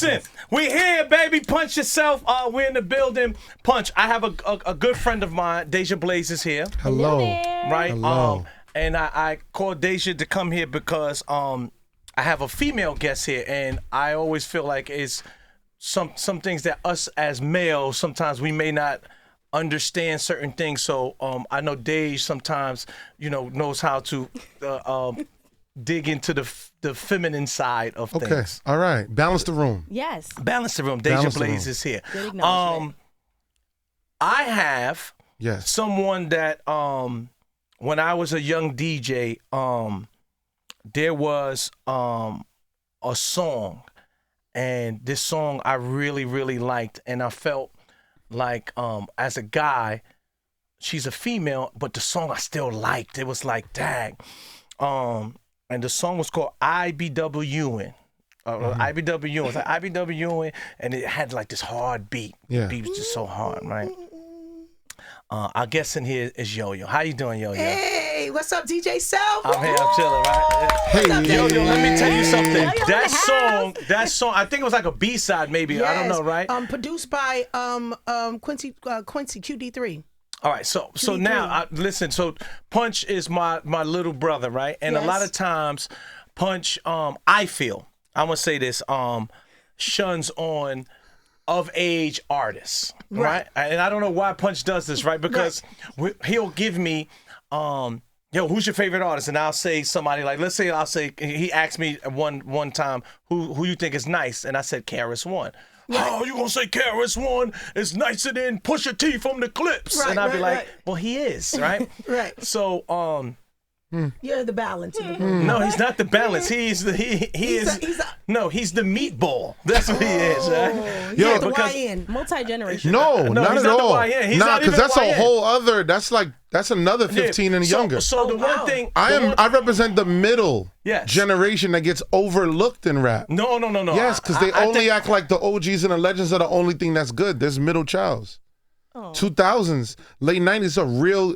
Listen, we here, baby. Punch yourself. We're in the building. Punch. I have a good friend of mine, Deja Blaze, is here. Hello. Right. Hello. And I called Deja to come here because I have a female guest here, and I always feel like it's some things that us as males sometimes we may not understand certain things. So I know Deja sometimes knows how to dig into the feminine side of things. Okay. All right. Balance the room. Yes. Balance the room. Deja Blaze is here. Good acknowledgement. I have someone that when I was a young DJ, there was a song, and this song I really, really liked, and I felt like as a guy, she's a female, but the song I still liked. It was like, dang. And the song was called IBWing. IBWing. It's like IBWing, and it had like this hard beat. Yeah. The beat was just so hard, right? Our guest in here is Yo-Yo. How you doing, Yo-Yo? Hey, what's up, DJ Self? I'm here, I'm chilling, right? Hey, Yo-Yo, let me tell you something. Yo-Yo That song, I think it was like a B-side maybe. Yes. I don't know, right? Produced by Quincy QD3. All right, so now, listen, so Punch is my little brother, right? And a lot of times, Punch, I feel, I'm going to say this, shuns on of-age artists, right? And I don't know why Punch does this, right? Because he'll give me, yo, who's your favorite artist? And I'll say somebody like, let's say he asked me one time, who you think is nice? And I said, KRS-One. Oh, you gonna say KRS-One is nicer than Pusha T from the Clips? And I'd be like, well, he is, right? Right. So, You're the balance of the no, he's not the balance. He's the he's the meatball. That's what he is, right? Yeah, Yo, the YN. Multi-generational. No, not he's at not all. the YN. He's Nah, not even because that's the a YN. whole other. That's another 15 and younger. So the one thing I represent the middle Yes. generation that gets overlooked in rap. No. Yes, because they I only think- act like the OGs and the legends are the only thing that's good. There's middle childs. 2000s, late 90s,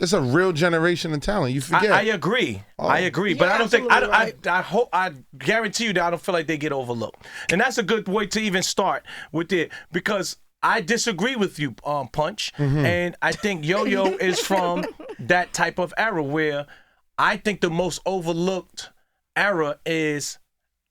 it's a real generation of talent. You forget. I agree. I agree, but You're I don't think absolutely I hope I guarantee you that I don't feel like they get overlooked, and that's a good way to even start with it because I disagree with you, Punch, and I think Yo-Yo is from that type of era where I think the most overlooked era is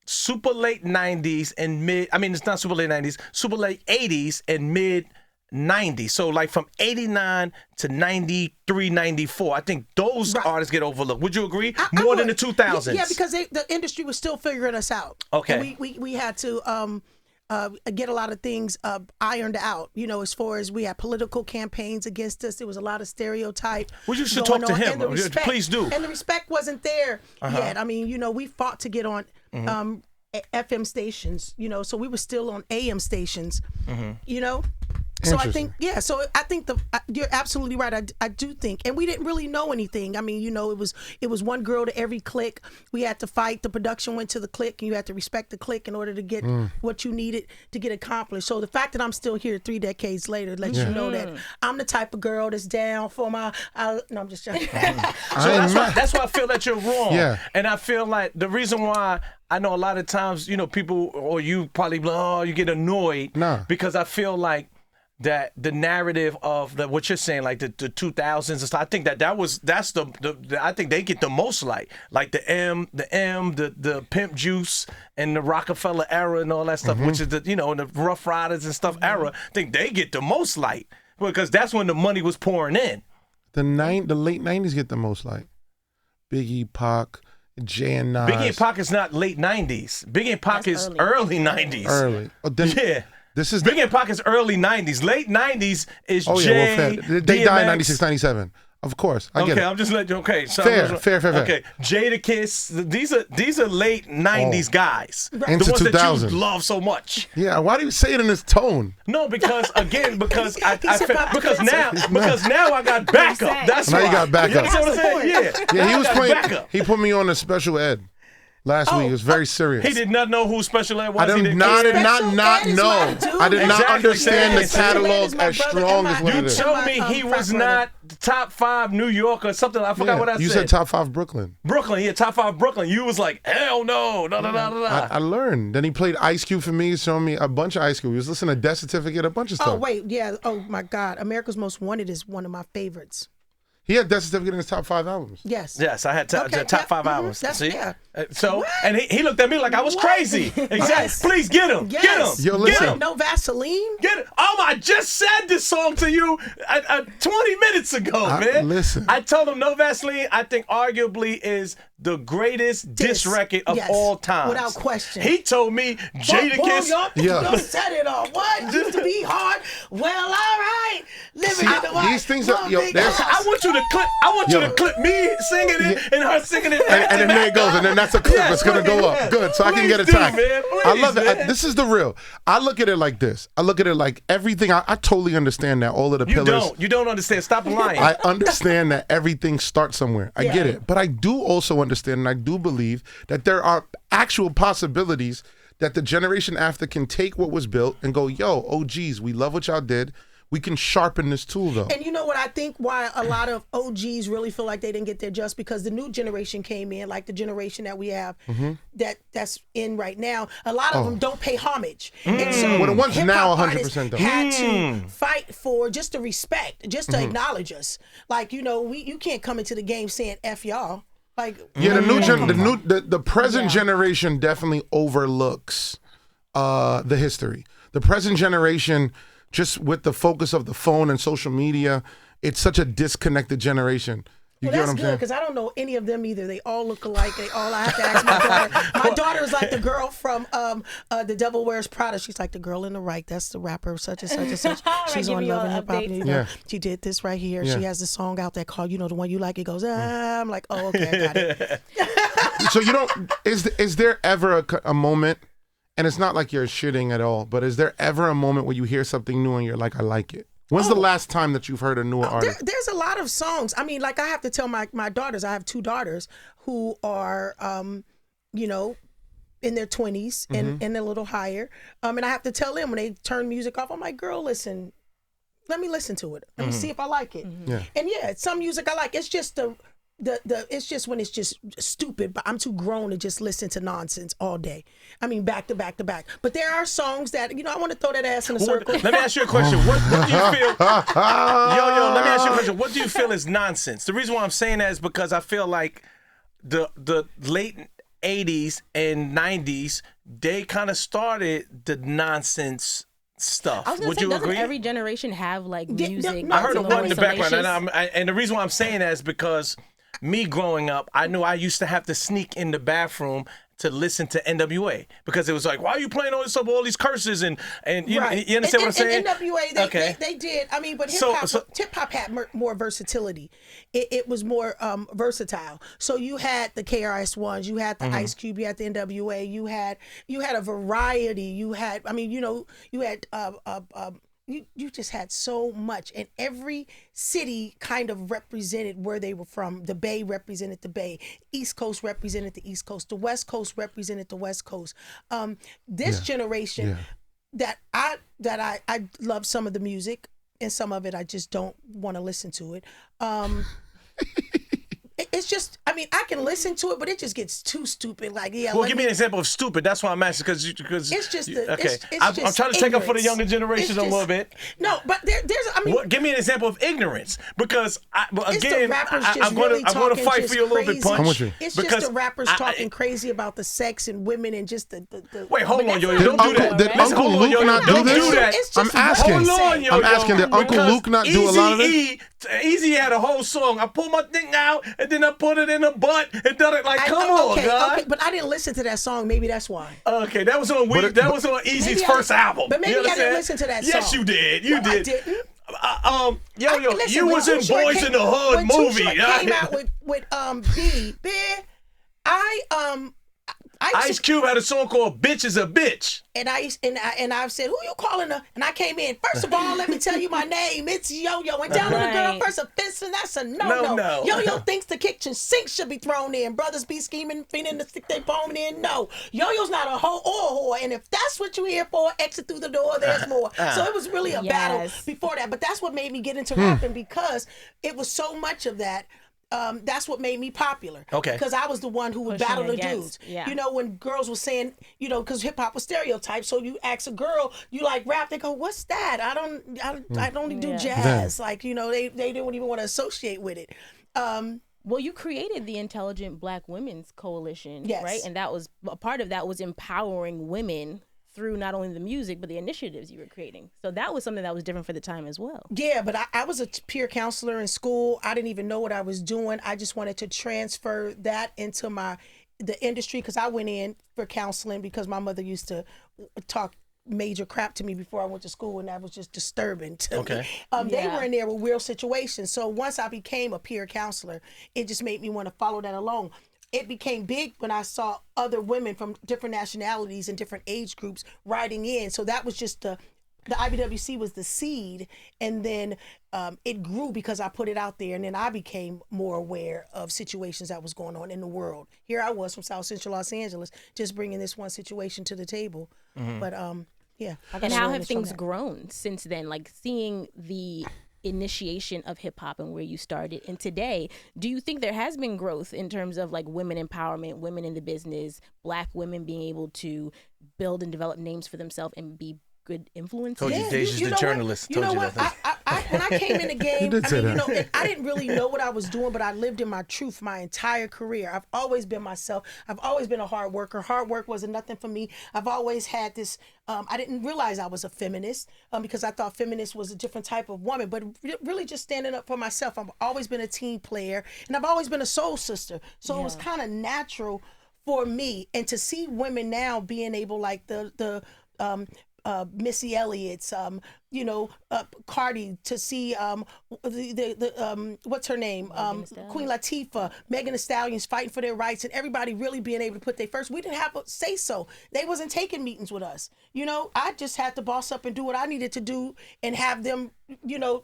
super late 90s and mid. I mean, it's not super late 90s, super late 80s and mid 90s. So like from 89 to 93, 94. I think those artists get overlooked. Would you agree? More than the 2000s. Yeah, because the industry was still figuring us out. Okay. And we had to get a lot of things ironed out, as far as we had political campaigns against us. There was a lot of stereotype. Well, you should going talk to on, him. and the respect- Please do. And the respect wasn't there yet. I mean, we fought to get on FM stations, so we were still on AM stations, So I think, you're absolutely right. I do think, and we didn't really know anything. I mean, it was one girl to every clique. We had to fight. The production went to the clique, and you had to respect the clique in order to get what you needed to get accomplished. So the fact that I'm still here 3 decades later lets you know that I'm the type of girl that's down for my. No, I'm just joking. So that's why I feel that you're wrong. Yeah. And I feel like the reason why I know a lot of times, people or you probably you get annoyed because I feel like that the narrative of what you're saying, like the 2000s and stuff, I think that's the I think they get the most like the Pimp Juice and the Rockefeller era and all that stuff, which is and the Rough Riders and stuff era. I think they get the most light because that's when the money was pouring in. The late 90s get the most like Biggie, Pac, Jay and Nas. Biggie and Pac is not late 90s. Biggie and Pac is early 90s. Early. Oh, then, yeah. This is Biggie and Pac is early 90s. Late 90s is Oh Jay, yeah, well, fair. They died in DMX. 96, 97. Of course, I get Okay, it. I'm just letting you. Okay, so Fair. Okay, Jadakiss. These are late 90s guys. The Into ones 2000s. that you love so much. Yeah, why do you say it in this tone? No, because I hip-hop because now I got backup. That's Now why. you got backup. You know what I'm saying? Yeah. Yeah, he Now was I got playing. backup. He put me on a special ed. last week. It was very serious. He did not know who Special Ed was. I did not know. I did not understand the catalog as strong as what it is. You told me he was not top 5 New York or something. I forgot what I said. You said top 5 Brooklyn. Brooklyn, yeah, top 5 Brooklyn. You was like, hell no. I learned. Then he played Ice Cube for me, showing me a bunch of Ice Cube. He was listening to Death Certificate, a bunch of stuff. Oh, wait, yeah. Oh, my God. America's Most Wanted is one of my favorites. He had Death Certificate in his top 5 albums. Yes. Yes, I had top 5 albums. See? Yeah. So, and he looked at me like I was crazy. Exactly. Yes. Please get him. Yes. Get him. Yo, listen. Get him. No Vaseline? Get it. Oh, I just said this song to you 20 minutes ago, man. Listen. I told him No Vaseline, I think arguably is the greatest diss record of all time. Without question. He told me Jadakiss. You set it off. What? Used to be hard. Well, all right. Living in the white. These things are, I want you to clip. I want you to clip me singing it and her singing it. And then there it goes, and then that's a clip that's gonna go up. Good, so I can get attacked. I love it. This is the real. I look at it like this. I look at it like everything. I totally understand that all of the pillars. You don't understand. Stop lying. I understand that everything starts somewhere. I get it, but I do also understand, and I do believe that there are actual possibilities that the generation after can take what was built and go, yo, OGs, we love what y'all did. We can sharpen this tool, though. And you know what I think why a lot of OGs really feel like they didn't get their just, because the new generation came in, like the generation that we have that's in right now. A lot of them don't pay homage. And so the ones now 100% don't. Had to fight for just the respect, just to acknowledge us. Like, you know, you can't come into the game saying F y'all. Like, the present generation definitely overlooks the history. The present generation, just with the focus of the phone and social media, it's such a disconnected generation. You get what I'm saying? Because I don't know any of them either. They all look alike. I have to ask my daughter. My daughter is like the girl from The Devil Wears Prada. She's like the girl in the right. That's the rapper, such and such and such. She's on Love and Hip Hop. You know, she did this right here. She has this song out there called, you know, the one you like. It goes, I'm like, oh, okay, I got it. So you don't, is there ever a moment, and it's not like you're shitting at all, but is there ever a moment where you hear something new and you're like, I like it? When's the last time that you've heard a newer artist? There's a lot of songs. I mean, like I have to tell my daughters, I have 2 daughters who are, you know, in their 20s and a little higher. And I have to tell them when they turn music off, I'm like, girl, listen, let me listen to it. Let me see if I like it. And yeah, some music I like. It's just it's just when it's just stupid, but I'm too grown to just listen to nonsense all day. I mean, back to back to back. But there are songs that, you know, I want to throw that ass in a circle. Let me ask you a question. What do you feel? Let me ask you a question. What do you feel is nonsense? The reason why I'm saying that is because I feel like the late 80s and 90s, they kind of started the nonsense stuff. I was gonna Would say, you doesn't agree? every generation have like music? I heard a one in the salacious? background, and the reason why I'm saying that is because me growing up, I knew I used to have to sneak in the bathroom to listen to NWA because it was like, why are you playing all this stuff, all these curses and you understand what I'm saying? NWA, they did. I mean, but hip hop had more versatility. It was more versatile. So you had the KRS Ones, you had the Ice Cube, you had the NWA, you had a variety. You had, I mean, you know, you had you just had so much, and every city kind of represented where they were from. The Bay represented the Bay, East Coast represented the East Coast, the West Coast represented the West Coast. This generation, that I love some of the music, and some of it I just don't want to listen to it. It's just, I mean, I can listen to it, but it just gets too stupid. Like, well, give me an example of stupid. That's why I'm asking, because it's just I'm trying to take up for the younger generation a little bit. No, but there's, I mean, give me an example of ignorance, because I'm going to fight for you a little bit, Punch. It's just the rappers talking crazy about the sex and women and just the Wait, hold on, yo, don't do that. Did Uncle Luke not do this? I'm asking. Hold on, yo. I'm asking, did Uncle Luke not do a lot of this? Easy had a whole song. I pulled my thing out and then I put it in a butt and done it like, come on, God. Okay, but I didn't listen to that song. Maybe that's why. Okay, that was on Easy's first album. But maybe I didn't listen to that song. Yes, you did. You did. I didn't. You was in Boys in the Hood movie. When Too Short came out with B, Ice Cube had a song called "Bitch Is a Bitch." And I've said, who you calling her? And I came in. First of all, let me tell you my name. It's Yo-Yo. And down on the girl, first offense, and that's a no. Yo-Yo thinks the kitchen sink should be thrown in. Brothers be scheming, feeding to stick their bone in. No. Yo-Yo's not a hoe or a whore. And if that's what you're here for, exit through the door, there's more. So it was really a battle before that. But that's what made me get into rapping, because it was so much of that. That's what made me popular. Okay. Because I was the one who would battle the dudes. Yeah. You know, when girls were saying, you know, because hip hop was stereotyped. So you ask a girl, you like rap, they go, what's that? I don't do jazz. Like, you know, they didn't even want to associate with it. Well, you created the Intelligent Black Women's Coalition, Yes. right? And that was a part of that was empowering women through not only the music, but the initiatives you were creating. So that was something that was different for the time as well. Yeah, but I was a peer counselor in school. I didn't even know what I was doing. I just wanted to transfer that into the industry, because I went in for counseling because my mother used to talk major crap to me before I went to school, and that was just disturbing to me. They were in there with real situations. So once I became a peer counselor, it just made me want to follow that along. It became big when I saw other women from different nationalities and different age groups writing in. So that was just the IBWC was the seed, and then it grew because I put it out there, and then I became more aware of situations that was going on in the world. Here I was from South Central Los Angeles, just bringing this one situation to the table. But yeah. And how have things grown since then? Like seeing the initiation of hip hop and where you started, and today, do you think there has been growth in terms of like women empowerment, women in the business, Black women being able to build and develop names for themselves and be good influences? Told you, Deja's the journalist. You know what? When I came in the game, I didn't really know what I was doing, but I lived in my truth my entire career. I've always been myself. I've always been a hard worker. Hard work wasn't nothing for me. I've always had this, I didn't realize I was a feminist because I thought feminist was a different type of woman, but really just standing up for myself. I've always been a team player, and I've always been a soul sister. So it was kind of natural for me. And to see women now being able, like the Missy Elliott's, Cardi, to see what's her name, Queen Latifah, Megan Thee Stallions fighting for their rights, and everybody really being able to put their first. We didn't have a say so. They wasn't taking meetings with us. You know, I just had to boss up and do what I needed to do, and have them,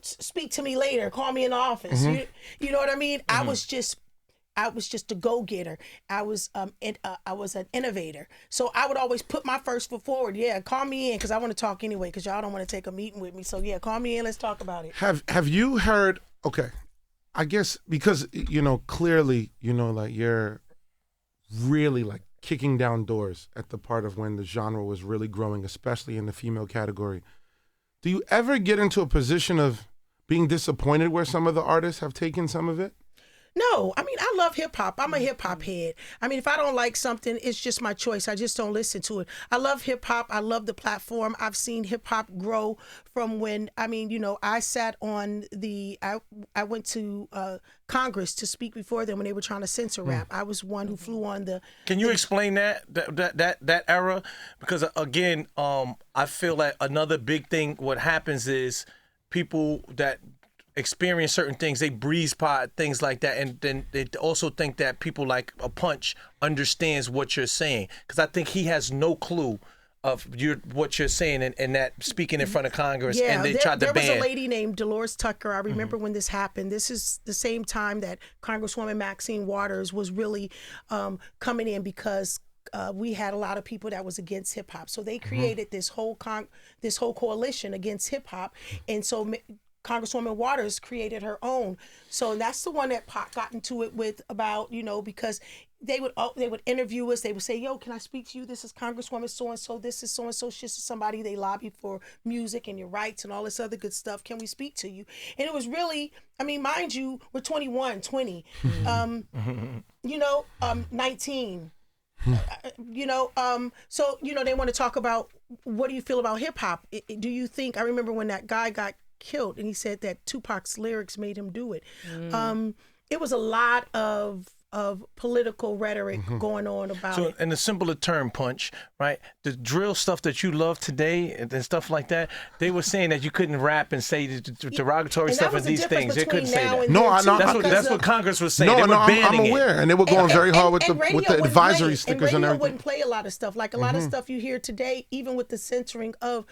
speak to me later, call me in the office. You know what I mean? I was just a go-getter. I was an innovator. So I would always put my first foot forward. Yeah, call me in because I want to talk anyway, because y'all don't want to take a meeting with me. So yeah, call me in. Let's talk about it. Have you heard? Okay, I guess because clearly like you're really like kicking down doors at the part of when the genre was really growing, especially in the female category. Do you ever get into a position of being disappointed where some of the artists have taken some of it? No, I mean, I love hip hop. I'm a hip hop head. I mean, if I don't like something, it's just my choice. I just don't listen to it. I love hip hop. I love the platform. I've seen hip hop grow from when, I sat on I went to Congress to speak before them when they were trying to censor rap. I was one who flew on the. Can you explain that era? Because again, I feel like another big thing, what happens is people that experience certain things, they breeze pod things like that, and then they also think that people like a Punch understands what you're saying, because I think he has no clue of what you're saying and that speaking in front of Congress, and they tried to ban. There was a lady named Dolores Tucker. I remember when this happened. This is the same time that Congresswoman Maxine Waters was really coming in, because we had a lot of people that was against hip hop. So they created this whole coalition against hip hop, and so Congresswoman Waters created her own. So that's the one that Pac got into it with about, because they would interview us. They would say, yo, can I speak to you? This is Congresswoman so-and-so. This is so-and-so. She's somebody they lobby for music and your rights and all this other good stuff. Can we speak to you? And it was really, mind you, we're 21, 20, 19. So, they want to talk about, what do you feel about hip hop? Do you think, I remember when that guy got killed and he said that Tupac's lyrics made him do it. It was a lot of of political rhetoric going on about So, it. in a simpler term, Punch, right? The drill stuff that you love today and stuff like that, they were saying that you couldn't rap and say the derogatory And that stuff was and the these difference things. They couldn't between say now that. and No, then, I too, know. because That's of- what Congress was saying. No, they were no, I'm banning aware, it. and they were going very hard with radio the wouldn't advisory play it. stickers and radio everything. wouldn't play a lot of stuff. Like a lot of stuff you hear today, even with the censoring of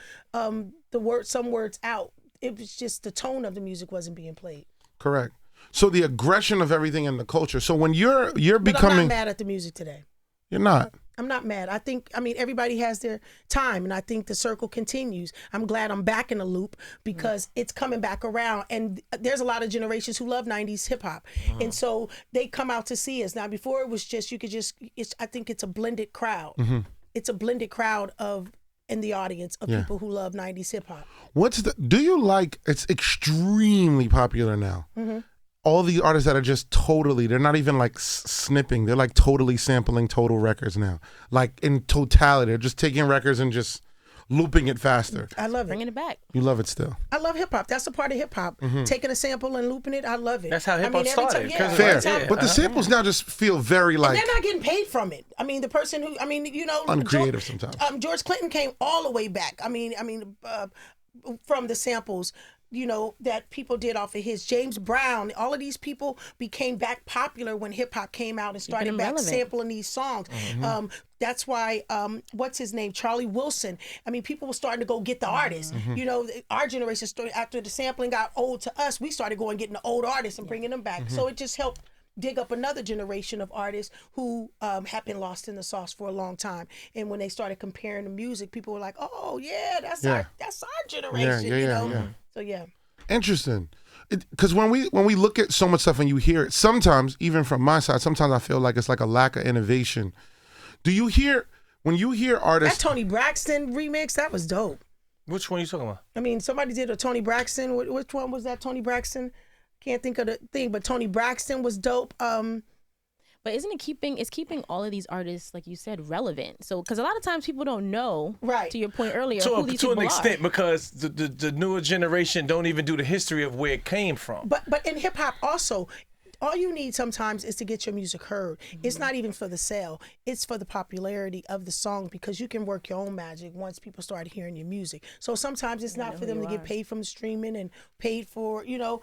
some words out. It was just the tone of the music wasn't being played. Correct. So the aggression of everything in the culture. So when you're But I'm becoming, not mad at the music today. you're not. I'm not mad. I mean, everybody has their time, and I think the circle continues. I'm glad I'm back in the loop because it's coming back around. And there's a lot of generations who love 90s hip hop. And so they come out to see us. Now, before it was just, I think it's a blended crowd. It's a blended crowd in the audience of people who love 90s hip hop. Do you like, it's extremely popular now. All the artists that are just totally, they're not even like snipping. They're like totally sampling total records now. Like in totality, they're just taking records and just looping it faster. I love it. Bringing it back. You love it still. I love hip hop. That's a part of hip hop. Taking a sample and looping it, I love it. That's how hip hop every time- started, yeah, 'cause every Fair. time- But the samples now just feel very like they're not getting paid from it. I mean, the person who, uncreative sometimes. George Clinton came all the way back. From the samples, that people did off of his. James Brown, all of these people became back popular when hip hop came out and started back relevant. sampling these songs. That's why, what's his name? Charlie Wilson. I mean, people were starting to go get the artists. Our generation started, after the sampling got old to us, we started going getting the old artists and bringing them back. So it just helped dig up another generation of artists who have been lost in the sauce for a long time. And when they started comparing the music, people were like, "Oh yeah, that's our generation." Yeah. So yeah. Interesting. Because when we look at so much stuff and you hear it, sometimes, even from my side, sometimes I feel like it's like a lack of innovation. When you hear That artists, Tony Braxton remix, that was dope. Which one are you talking about? I mean, somebody did a Tony Braxton. Which one was that? Tony Braxton? Can't think of the thing, but Tony Braxton was dope. But isn't it keeping all of these artists, like you said, relevant? So, because a lot of times people don't know, Right. to your point earlier, To who these an people extent, are. because the newer generation don't even do the history of where it came from. But in hip hop also, all you need sometimes is to get your music heard. It's not even for the sale. It's for the popularity of the song, because you can work your own magic once people start hearing your music. So sometimes it's not for them to get paid from streaming and paid for, it'll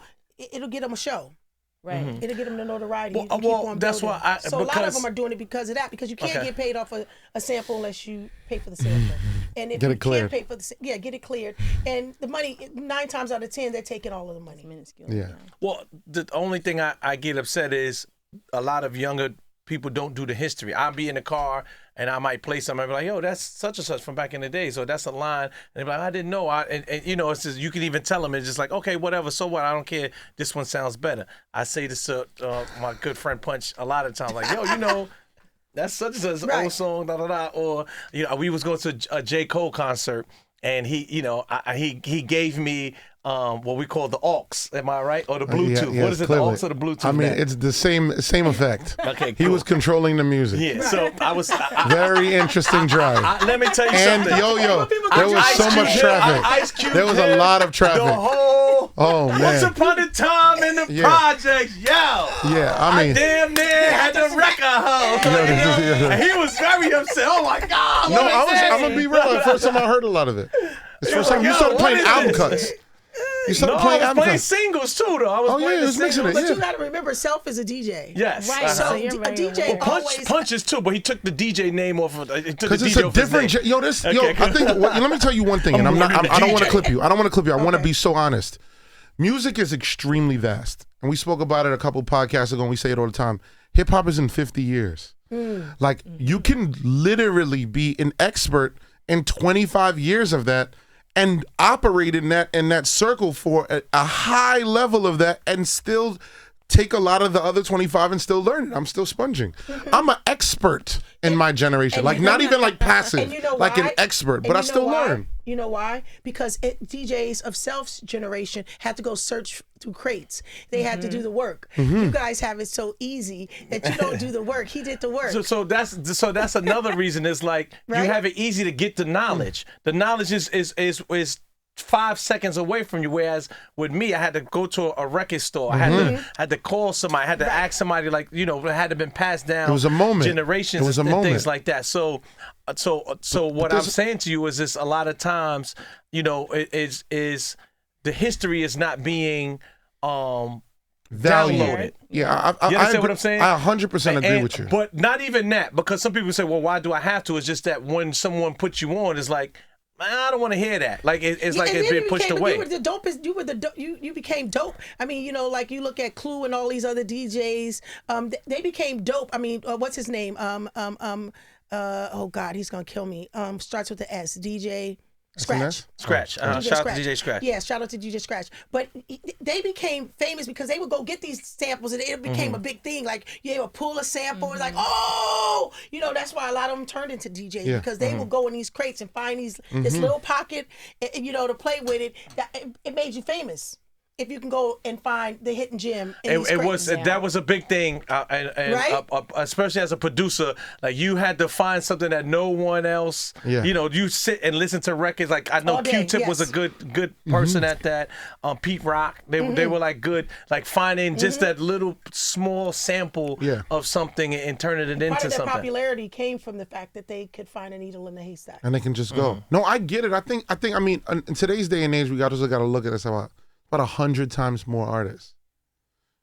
get them a show. Right. It'll get them the notoriety. Well, and keep on that's building. why So a lot of because- them are doing it because of that, because you can't Okay. get paid off a sample unless you pay for the sample. And if Get you it cleared. can't pay for get it cleared. And the money, 9 times out of 10, they're taking all of the money. Minuscule. Yeah. Well, the only thing I get upset is a lot of younger people don't do the history. I'll be in the car and I might play something and be like, yo, that's such and such from back in the day. So that's a line. And they're like, I didn't know. And it's just, you can even tell them, it's just like, okay, whatever. So what? I don't care. This one sounds better. I say this to my good friend Punch a lot of times, like, yo, that's such and such Right. old song, da da da. Or, we was going to a J. Cole concert and he gave me what we call the aux. Am I right? Or the Bluetooth. Yeah, What is it? clearly. The aux or the Bluetooth? I mean, man? it's the same effect. Okay, He cool. was controlling the music. Yeah, so I was. Very interesting drive. Let me tell you And something. there was Ice so Cube much did- traffic. Ice Cube There was a did lot of traffic. The whole. Oh, Once man. upon a time in the Yeah. projects, yo. Yeah, I mean, damn near had the record home. Yeah. And he was very upset. Oh my God. no, what is this? I'm gonna be real. The first time I heard a lot of it. It's the first time you Yo, started what playing is album this? cuts. You No, started I playing was album playing cuts. singles too, though. I was Oh, yeah, playing he was the mixing it, singles. But you got to remember, Self is a DJ. Yes. Right. So you're a very DJ aware. always. Punches too, but he took the DJ name off of. He took the Because it's DJ a off his different, name. I think. Let me tell you one thing, and I'm I don't warning the want to DJ. clip you. I don't want to clip you. I want to Okay. be so honest. Music is extremely vast, and we spoke about it a couple podcasts ago. And we say it all the time. Hip hop is in 50 years. Like you can literally be an expert in 25 years of that, and operate in that circle for a high level of that, and still take a lot of the other 25 and still learn it. I'm still sponging. I'm an expert in my generation, like not even like passive, And you know like an why? expert, And but I you know still why? learn. You know why? Because DJs of Self's generation had to go search through crates. They had to do the work. You guys have it so easy that you don't do the work. He did the work. So that's another reason. It's like Right? you have it easy to get the knowledge. The knowledge is 5 seconds away from you. Whereas with me, I had to go to a record store. I had to call somebody. I had to ask somebody, like, it had to been passed down. It was a moment. Generations. It was a and moment. things like that. So what I'm saying to you is this: a lot of times, is the history is not being downloaded. Yeah, You I understand agree. what I'm saying? I 100% agree with you. But not even that, because some people say, well, why do I have to? It's just that when someone puts you on, it's like, I don't want to hear that. Like it's like it's being pushed away. You were the dopest. You became dope. I mean, like you look at Clue and all these other DJs. They became dope. I mean, what's his name? Oh God, he's gonna kill me. Starts with the S. DJ Scratch. Scratch. Shout out to DJ Scratch. Yeah, shout out to DJ Scratch. But they became famous because they would go get these samples and it became a big thing. Like, they would pull a sample and like, oh, that's why a lot of them turned into DJs because they would go in these crates and find this little pocket, to play with it. It made you famous. If you can go and find the hidden gem, that was a big thing, right? Especially as a producer, like you had to find something that no one else. Yeah. You sit and listen to records. Like I know Q-Tip was a good person at that. Pete Rock, they were like good, like finding just that little small sample of something and turning it into Part of their something. popularity came from the fact that they could find a needle in the haystack, and they can just go. No, I get it. I think. I mean, in today's day and age, we also got to look at this about 100 times more artists.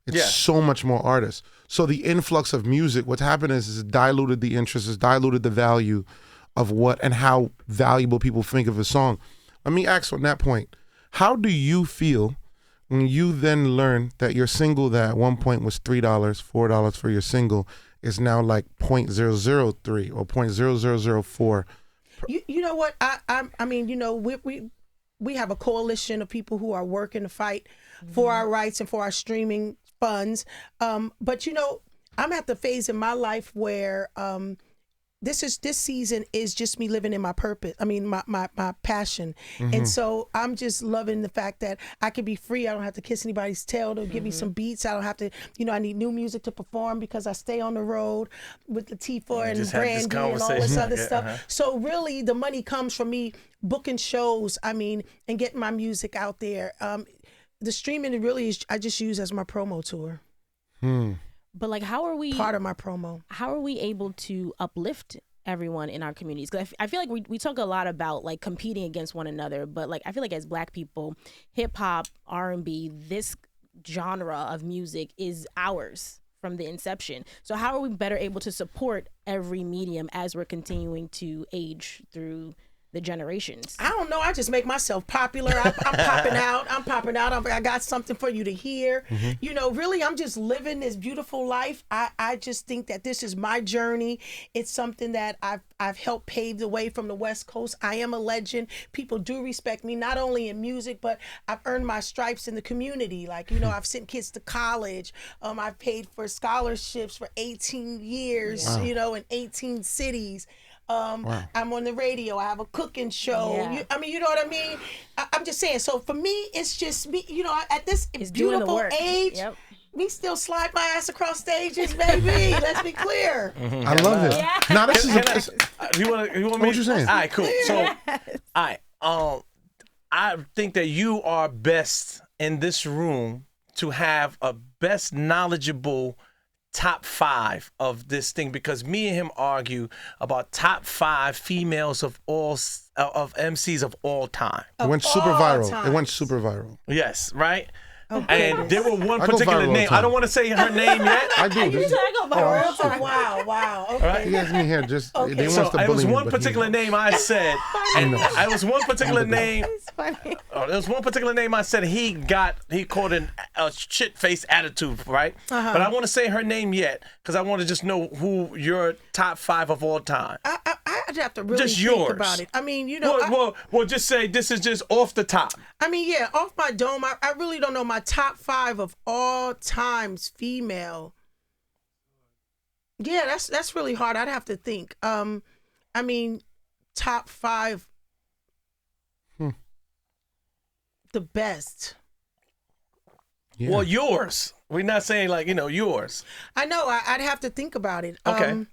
It's so much more artists. So the influx of music, what's happened is it diluted the interest, it's diluted the value of what and how valuable people think of a song. Let me ask on that point, how do you feel when you then learn that your single that at one point was $3, $4 for your single is now like 0.003 or 0.0004? You know what? I mean, we have a coalition of people who are working to fight for our rights and for our streaming funds. But I'm at the phase in my life where this season is just me living in my purpose. I mean, my passion. And so I'm just loving the fact that I can be free. I don't have to kiss anybody's tail to give me some beats. I don't have to, I need new music to perform because I stay on the road with Latifah and Brandy and all this other stuff. So really the money comes from me booking shows, and getting my music out there. The streaming really is, I just use as my promo tour. But like, how are we part of my promo? How are we able to uplift everyone in our communities? Because I feel like we talk a lot about like competing against one another, but like I feel like as Black people, hip hop, R&B, this genre of music is ours from the inception. So how are we better able to support every medium as we're continuing to age through the generations? I don't know. I just make myself popular. I'm popping out. I got something for you to hear. Really, I'm just living this beautiful life. I just think that this is my journey. It's something that I've helped pave the way from the West Coast. I am a legend. People do respect me, not only in music, but I've earned my stripes in the community. Like, I've sent kids to college. I've paid for scholarships for 18 years, in 18 cities. I'm on the radio. I have a cooking show. Yeah. You know what I mean? I'm just saying. So for me, it's just me. At this beautiful age, me still slide my ass across stages, baby. Let's be clear. I love it. Yeah. Now this is. You want me? What you saying? All right, cool. So, I think that you are best in this room to have a best knowledgeable top 5 of this thing, because me and him argue about top 5 females of MCs of all time. It went super viral. Yes, right? Okay. And there were one particular name. I don't want to say her name yet. I do. Wow. Okay. Right? He has me here just. Okay. They So wants to it was bully me, one but particular name I said, and it was one particular name. It's funny. There was one particular name I said he called a shit face attitude, right? But I want to say her name yet because I want to just know who your top 5 of all time. I'd have to really Just think yours. about it. Well, just say this is just off the top. Off my dome. I really don't know my top 5 of all times female. Yeah, that's really hard. I'd have to think. Top 5. The best. Yeah. Well, yours. We're not saying like yours. I know. I'd have to think about it. Okay.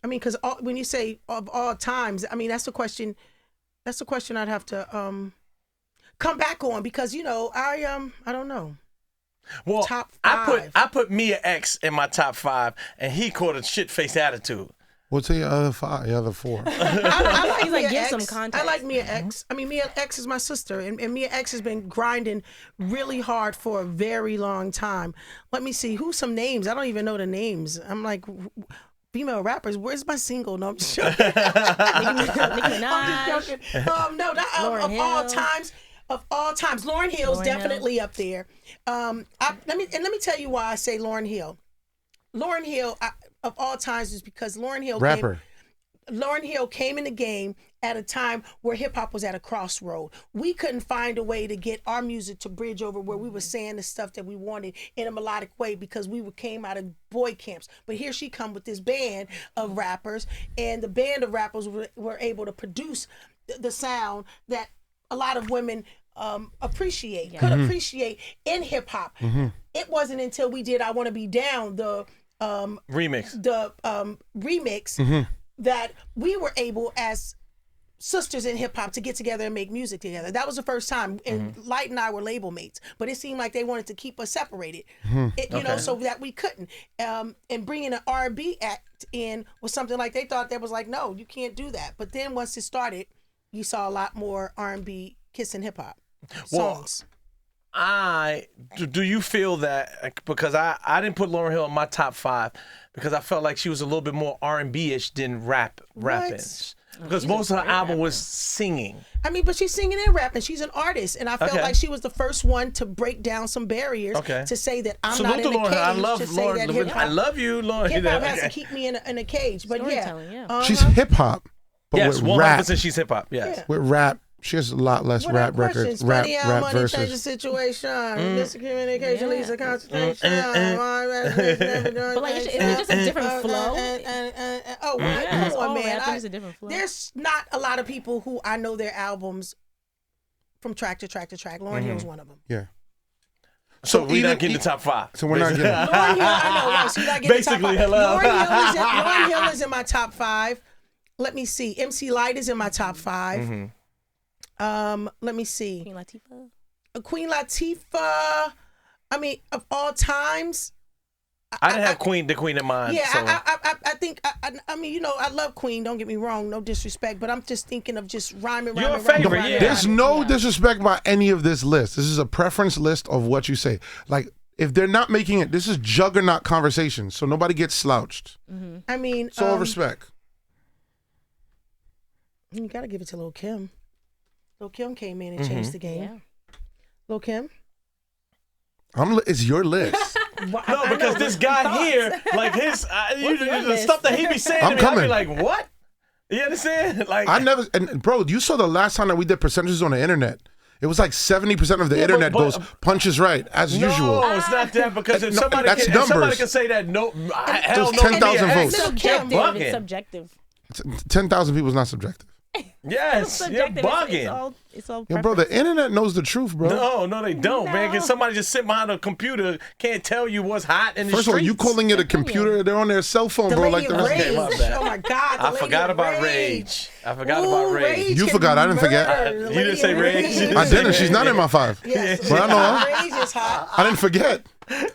Because when you say of all times, that's the question. That's the question I'd have to. come back on because I don't know. Well, Top 5. I put Mia X in my top 5, and he caught a shit-faced attitude. What's the other 5? The other 4? I like He's like, Mia give X. some context. I like Mia X. I mean, Mia X is my sister, and Mia X has been grinding really hard for a very long time. Let me see. Who's some names? I don't even know the names. I'm like, female rappers. Where's my single? No, I'm just joking. Nicki Minaj. I'm just joking. No, not of all times. Of all times, Lauryn Hill's definitely up there. Let me tell you why I say Lauryn Hill. Lauryn Hill of all times is because Lauryn Hill came in the game at a time where hip hop was at a crossroad. We couldn't find a way to get our music to bridge over where we were saying the stuff that we wanted in a melodic way because we came out of boy camps. But here she come with this band of rappers, and the band of rappers were able to produce the sound that a lot of women could appreciate in hip hop. It wasn't until we did I Want to Be Down, the remix that we were able as sisters in hip hop to get together and make music together. That was the first time, and Light and I were label mates, but it seemed like they wanted to keep us separated, so that we couldn't. And bringing an R&B act in was something like they thought that was like, no, you can't do that. But then once it started, you saw a lot more R&B kissing hip hop songs. Do you feel that, because I didn't put Lauryn Hill in my top 5 because I felt like she was a little bit more R&B-ish than rapping. Because most of her album was singing. I mean, but she's singing and rapping. She's an artist, and I felt like she was the first one to break down some barriers to say that I'm not in a cage. I love Lauryn. I love you, Lauryn. Hip hop has to keep me in a cage, but she's hip hop. Yes, with 100% rap. she's hip hop. Yes, with rap. She has a lot less rap records, rap verses. verses. Situation, miscommunication leads to concentration. But like, is it just a different flow? Come on, man. It's a different flow. There's not a lot of people who I know their albums from track to track to track. Lauryn Hill was one of them. Yeah. So we're not getting the top 5. So we're not getting. Lauryn Hill, I know. Right? So you're not getting the top 5. Hello. Lauryn Hill is in my top 5. Let me see. MC Lyte is in my top 5. Let me see. Queen Latifah. I mean, of all times. I didn't have the Queen in mind. Yeah, so. I think. I mean, I love Queen. Don't get me wrong. No disrespect, but I'm just thinking of just rhyming. Your favorite? Yeah. There's no disrespect by any of this list. This is a preference list of what you say. Like, if they're not making it, this is juggernaut conversation, so nobody gets slouched. I mean, it's all respect. You gotta give it to Lil' Kim. Lil' Kim came in and changed the game. Yeah. Lil' Kim. It's your list. No, because this guy here, like the stuff that he be saying to me, I be like, what? You understand? Like, I never, and bro, you saw the last time that we did percentages on the internet. It was like 70% of the internet goes punches right as usual. No, it's not that, because if somebody can say that, hell no, 10,000 votes. It's subjective. 10,000 people is not subjective. Yes, you're bugging. It's all yo, bro, the internet knows the truth, bro. No, they don't, man. Can somebody just sit behind a computer, can't tell you what's hot in the streets? First of all, you calling it a computer? They're on their cell phone, bro. Like the rest. Oh my God! I forgot about Rage. You forgot. I didn't forget. You didn't say Rage. I didn't. She's not in my 5. Yes, but I know her. Rage is hot. I didn't forget.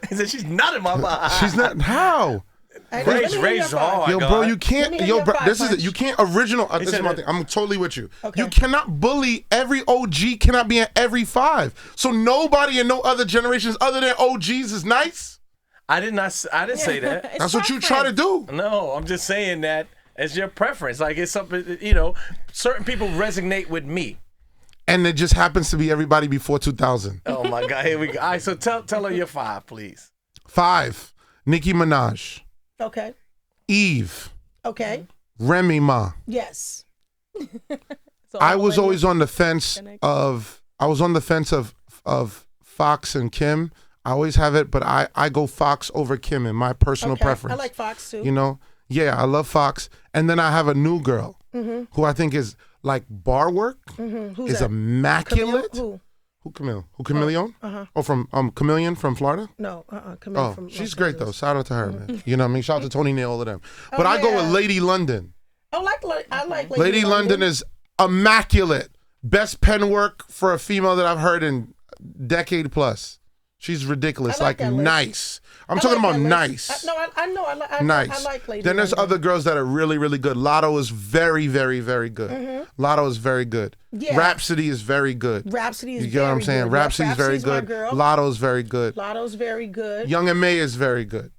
He said she's not in my 5. She's not. How? Rage is hard. Yo, bro, you can't. Yo, bro, this is it. You can't original. This is my thing. I'm totally with you. Okay. You cannot bully every OG. Cannot be in every 5. So nobody in no other generations other than OGs is nice. I didn't say that. That's what you try to do. No, I'm just saying that it's your preference. Like, it's something, certain people resonate with me. And it just happens to be everybody before 2000. Oh my God, here we go. All right, so tell her your 5, please. 5, Nicki Minaj. Okay. Eve. Okay. Remy Ma. Yes. I was always on the fence of Fox and Kim. I always have it, but I go Fox over Kim in my personal preference. I like Fox too. Yeah, I love Fox. And then I have a new girl who I think is like bar work, is immaculate. Who Camille? Who Chameleon? Oh, from Chameleon from Florida? No, Camille from she's great though. Shout out to her, man. You know what I mean? Shout out to Tony Neal, all of them. But I go with Lady London. I like Lady London is immaculate. Best pen work for a female that I've heard in decade plus. She's ridiculous. I like that list. Nice. I'm talking about nice. I know. I Nice. I like Lady Then there's London. other girls that are really, really good. Lotto is very, very, very good. Lotto is very good. Yeah. Rhapsody is very good. Rhapsody is You get what I'm very saying? good. Rhapsody's very Rhapsody's my good. girl. Lotto's very good. Lotto's very good. Young and May is very good.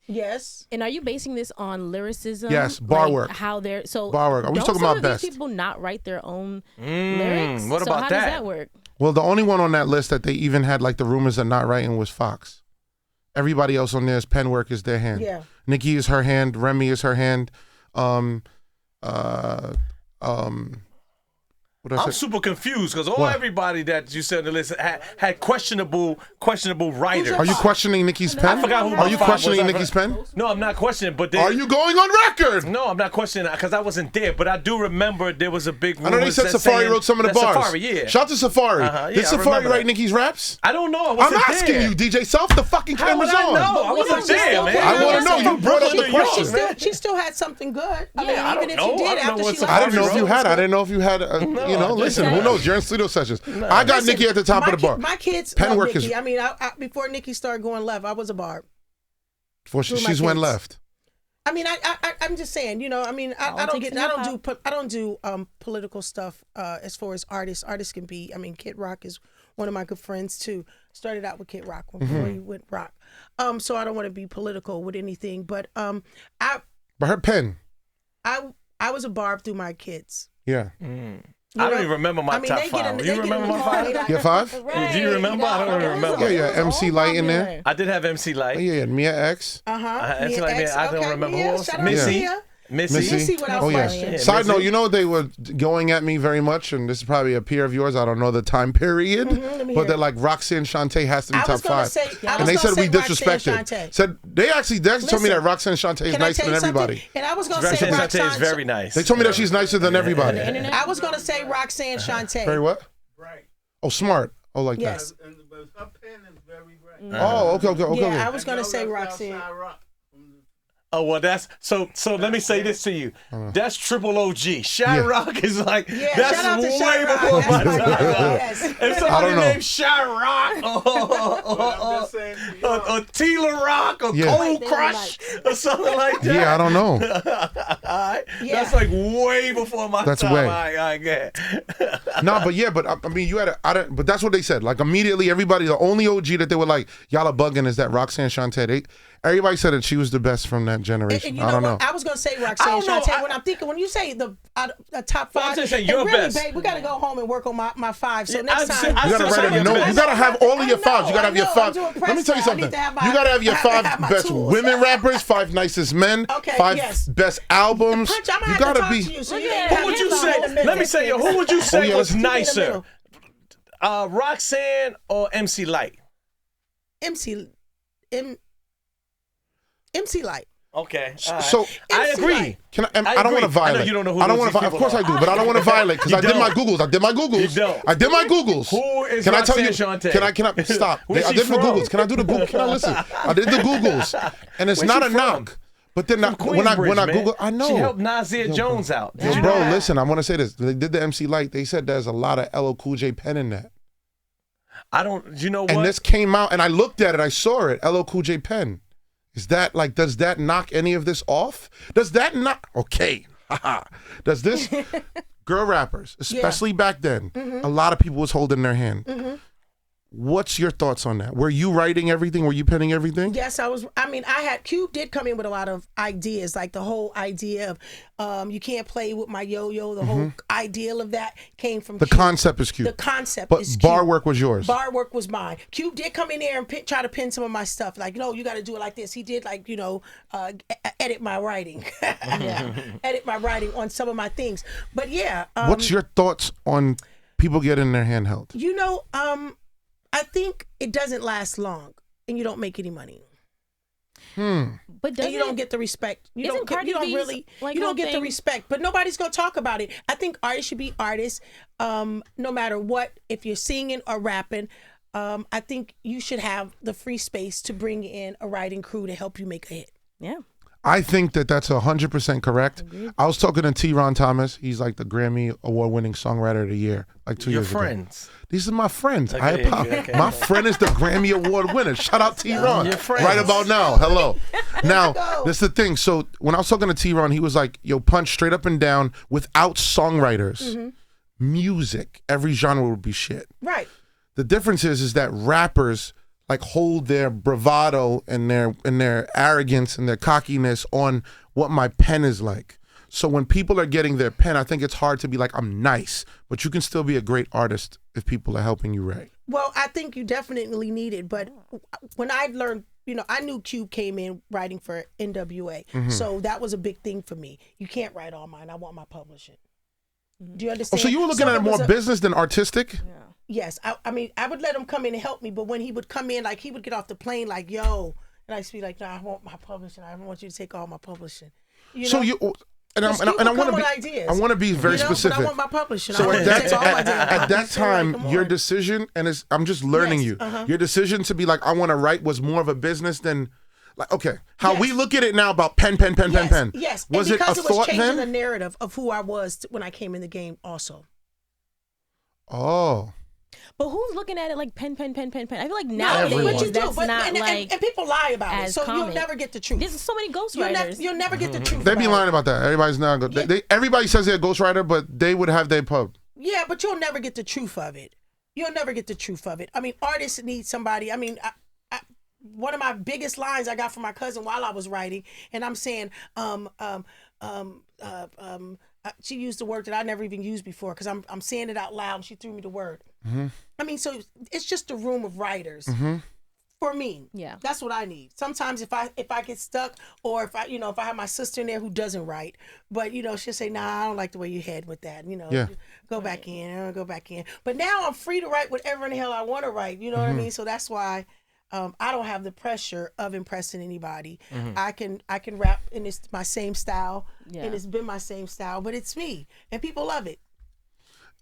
Yes. And are you basing this on lyricism? Yes, bar Like, work. How they're so Bar work. Are we don't talking some about of best? these people not write their own lyrics? What so about how that? does that work? Well, the only one on that list that they even had like the rumors of not writing was Fox. Everybody else on there's pen work is their hand. Yeah. Nikki is her hand. Remy is her hand. What did I I'm say? super confused because What? everybody that you said on the list had questionable writers. Are you questioning Nikki's pen? I forgot who Are you my five questioning was. Nikki's pen? No, I'm not questioning, but Are you going on record? No, I'm not questioning because I wasn't there, but I do remember there was a big rumor. I know they said Safari wrote some of the bars. Safari, yeah. Shout out to Safari. Yeah, Did I Safari remember write that. Nikki's raps? I don't know. I I'm wasn't asking there. you, DJ Self. The fucking How would camera's I on. know? I wasn't there, man. I want to know. You brought up the Brooklyn, New York, question. man. She still had something good. I mean, Yeah, I even if don't she know. I did don't know after what she left. I didn't know if she you still had. was I didn't know if you had. You know, listen. Who knows? You're in studio sessions. I got Listen, Nikki at the top of the bar. My kids Pen love work Nikki. is. I mean, before Nikki started going left, I was a barb. Before through my she's went kids. left. I mean, I'm just saying, you know, I mean, I don't do political stuff as far as artists. Artists can be. I mean, Kid Rock is one of my good friends too. Started out with Kid Rock before he went rock. So I don't want to be political with anything, but But her pen. I was a barb through my kids. Yeah. I don't even remember my top five. You remember my five? You have five? Do you remember? I don't even remember. Yeah, yeah. MC Light in there. I did have MC Light. Oh, yeah, Mia X. MC Light, I don't remember who else. Missy. Missy without Oh, yeah. question. Side note, Missy. you know they were going at me very much, and this is probably a peer of yours. I don't know the time period, let me but hear they're it. like Roxanne Shante has to be I top was gonna five. say- I and was they gonna said we say Roxanne disrespected. Shante. Said they actually told me Listen, that Roxanne Shante is Can I nicer tell than you something? everybody. And I was gonna say Roxanne Shante Roxanne. is very nice. They told me that she's nicer than everybody. I was gonna say Roxanne Shante. Very what? Bright. Oh, smart. Oh, like Yes. But her pen is very bright. that. Oh, okay. Yeah, I was gonna say Roxanne. Oh well, that's so. Let me say this to you. That's triple OG. Shy Yeah. Rock is like Yeah, that's shout out to way Shy Rock. before my That's my time. girl, yes. If I somebody don't know. named Shy Rock or Tila Rock or Yeah. Cold Crush or something like that. Yeah, I don't know. Yeah. That's like way before my That's time. way. I get. No, but yeah, but I mean, you had but that's what they said. Like immediately, everybody, the only OG that they were like, y'all are bugging is that Roxanne Shante. Everybody said that she was the best from that generation. And you I don't know. what? I was gonna say I Roxanne don't know. Shante. When I'm thinking, when you say the top Well, I'm five, just saying and your really, best. babe, we gotta go home and work on my five. So Yeah, next I time, said- You gotta still write say a note. your You best. gotta have all of your I fives. You gotta know, have your I know. five. I'm doing Let me press tell you now. I need something. to have my- You gotta have your I have to five have my best tools. women rappers, five nicest men, Okay, five yes. best albums. Punch, I'm gonna You have to gotta talk be. to you. So Look you at can Who would you have say? in the middle. Let me say, who would you say yeah, was let's keep it in the nicer? middle. Roxanne or MC Light? MC Light. Okay. all right. So I MC agree. Light. Can I I don't want agree. to violate. I know you don't know who I don't those want to. Of people course I are. do, but I don't want to violate because You I did my don't. Googles. I did my Googles. You don't. I did my Googles. Who is Can I tell you? Roxanne Shante? Can I stop? Where's I she did the from? Googles. Can I do the Google? Can I listen? I did the Googles, and it's Where's not she a from? knock. But then when I Queensbridge, man. Google, I know. She helped Nasir Jones out. Did Yo, you bro, know that? listen. I want to say this. They did the MC Light. They said there's a lot of LL Cool J pen in that. I don't. You know what? And this came out, and I looked at it. I saw it. LL Cool J pen. Is that like? Does that knock any of this off? Does that not? Okay. Does this? Girl rappers, especially back then, a lot of people was holding their hand. What's your thoughts on that? Were you writing everything? Were you penning everything? Yes, I was. I mean, Cube did come in with a lot of ideas, like the whole idea of you can't play with my yo-yo. The whole ideal of that came from The Cube. concept is cute. The concept But is bar Cube. work was yours. Bar work was mine. Cube did come in there and try to pin some of my stuff. Like, no, you got to do it like this. He did, like, edit my writing. Edit my writing on some of my things. But yeah. What's your thoughts on people getting their hand held? I think it doesn't last long, and you don't make any money. But And you don't get the respect. You don't get the respect. But nobody's gonna talk about it. I think artists should be artists, no matter what. If you're singing or rapping, I think you should have the free space to bring in a writing crew to help you make a hit. Yeah. I think that that's 100% correct. I was talking to T-Ron Thomas. He's like the Grammy award-winning songwriter of the year, like 2 years ago. Your friends. These are my friends. Okay, My friend is the Grammy award winner. Shout out T-Ron. Your friends. Right about now. Hello. Now, this is the thing. So when I was talking to T-Ron, he was like, yo, Punch, straight up and down, without songwriters, music, every genre would be shit. Right. The difference is that rappers like hold their bravado and their arrogance and their cockiness on what my pen is like. So when people are getting their pen, I think it's hard to be like, I'm nice, but you can still be a great artist if people are helping you write. Well, I think you definitely need it. But when I learned, I knew Cube came in writing for NWA. So that was a big thing for me. You can't write all mine. I want my publishing. Do you understand? Oh, so you were looking at it more business than artistic? Yeah. Yes. I mean, I would let him come in and help me. But when he would come in, like he would get off the plane like, yo. And I'd be like, no, I want my publishing. I don't want you to take all my publishing. So you... And I want to be very specific. But I want my publishing. So at that time, your decision, and I'm just learning you. Your decision to be like, I want to write was more of a business than, like, okay, how we look at it now about pen. Yes. Was it a thought then? Because it was changing the narrative of who I was when I came in the game also. Oh. But who's looking at it like pen? I feel like But nowadays you do. that's not and like and people lie about it, so common. you'll never get the truth. There's so many ghostwriters. You'll never get the truth. They be lying about that. Everybody's not good. Everybody says they're a ghostwriter, but they would have their pub. Yeah, but you'll never get the truth of it. You'll never get the truth of it. I mean, artists need somebody. I mean, one of my biggest lines I got from my cousin while I was writing, and I'm saying, she used the word that I never even used before because I'm saying it out loud, and she threw me the word. I mean, so it's just a room of writers. For me, Yeah. that's what I need. Sometimes if I get stuck, or if I have my sister in there who doesn't write, but she'll say, nah, I don't like the way you head with that. Go back in. But now I'm free to write whatever in the hell I want to write. You know what I mean? So that's why I don't have the pressure of impressing anybody. I can rap in my same style, and it's been my same style, but it's me, and people love it.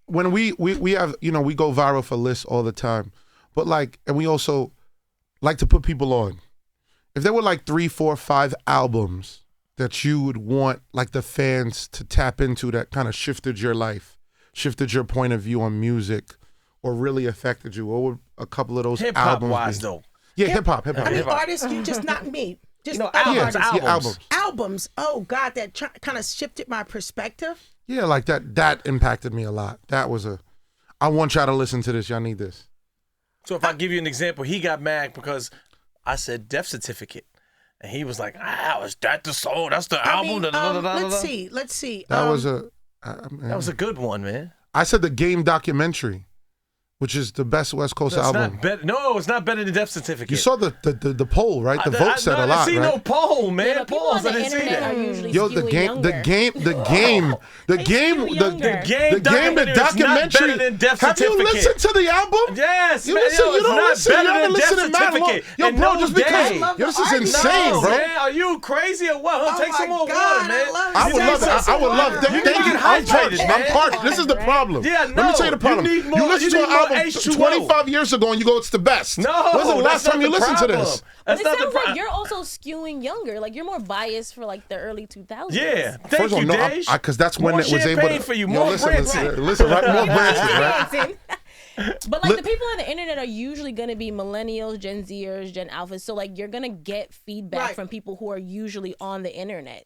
When we have, we go viral for lists all the time, but and we also like to put people on. If there were 3, 4, 5 albums that you would want the fans to tap into that kind of shifted your life, shifted your point of view on music, or really affected you, what would a couple of those albums wise be? Though? Yeah, hip hop. I mean, artists, you just not me. Just albums. Albums. Oh God, that kind of shifted my perspective. Yeah, that impacted me a lot. That was I want y'all to listen to this. Y'all need this. So if I give you an example, he got mad because I said Death Certificate. And he was like, is that the song? That's the album? Let's see. That was that was a good one, man. I said the Game documentary, which is the best West Coast album. No, it's not better than Death Certificate. You saw the poll, right? The vote said a lot, right? I didn't see no poll, man. Yeah, Polls, I didn't see that. Yo, the game, the documentary. Better than Death Have you listened to the album? Yes, you man. listen. You don't listen. You haven't listened to Death Certificate. Yo, bro, just because. Yo, this is insane, bro. Man, are you crazy or what? Take some more water, man. I would love it. I would love it. You get hydrated, man. I'm parched. This is the problem. Yeah, Let me tell you the problem. You listen to an album 25 years ago and you go, it's the best. No, when's the last time you listened to this? But it sounds like you're also skewing younger. Like you're more biased for the early 2000s. Yeah, thank you, Dej. Because that's when it was able to. For you, more listen, right? More branches, right? But the people on the internet are usually going to be millennials, Gen Zers, Gen Alphas. So you're going to get feedback from people who are usually on the internet.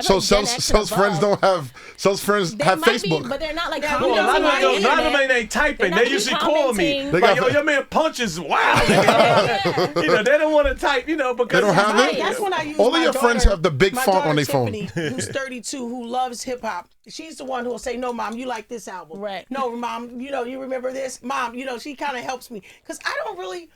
So Sel's friends don't have Facebook. But they're not a lot of them ain't typing. They usually call me. Like, yo, your man punches. Wow. They don't want to type. Because they don't have it. That's when I use all of your friends have the big font on their phone. Who's 32, who loves hip hop. She's the one who will say, "No, Mom, you like this album." Right. No, Mom, you remember this, Mom. She kind of helps me because I don't really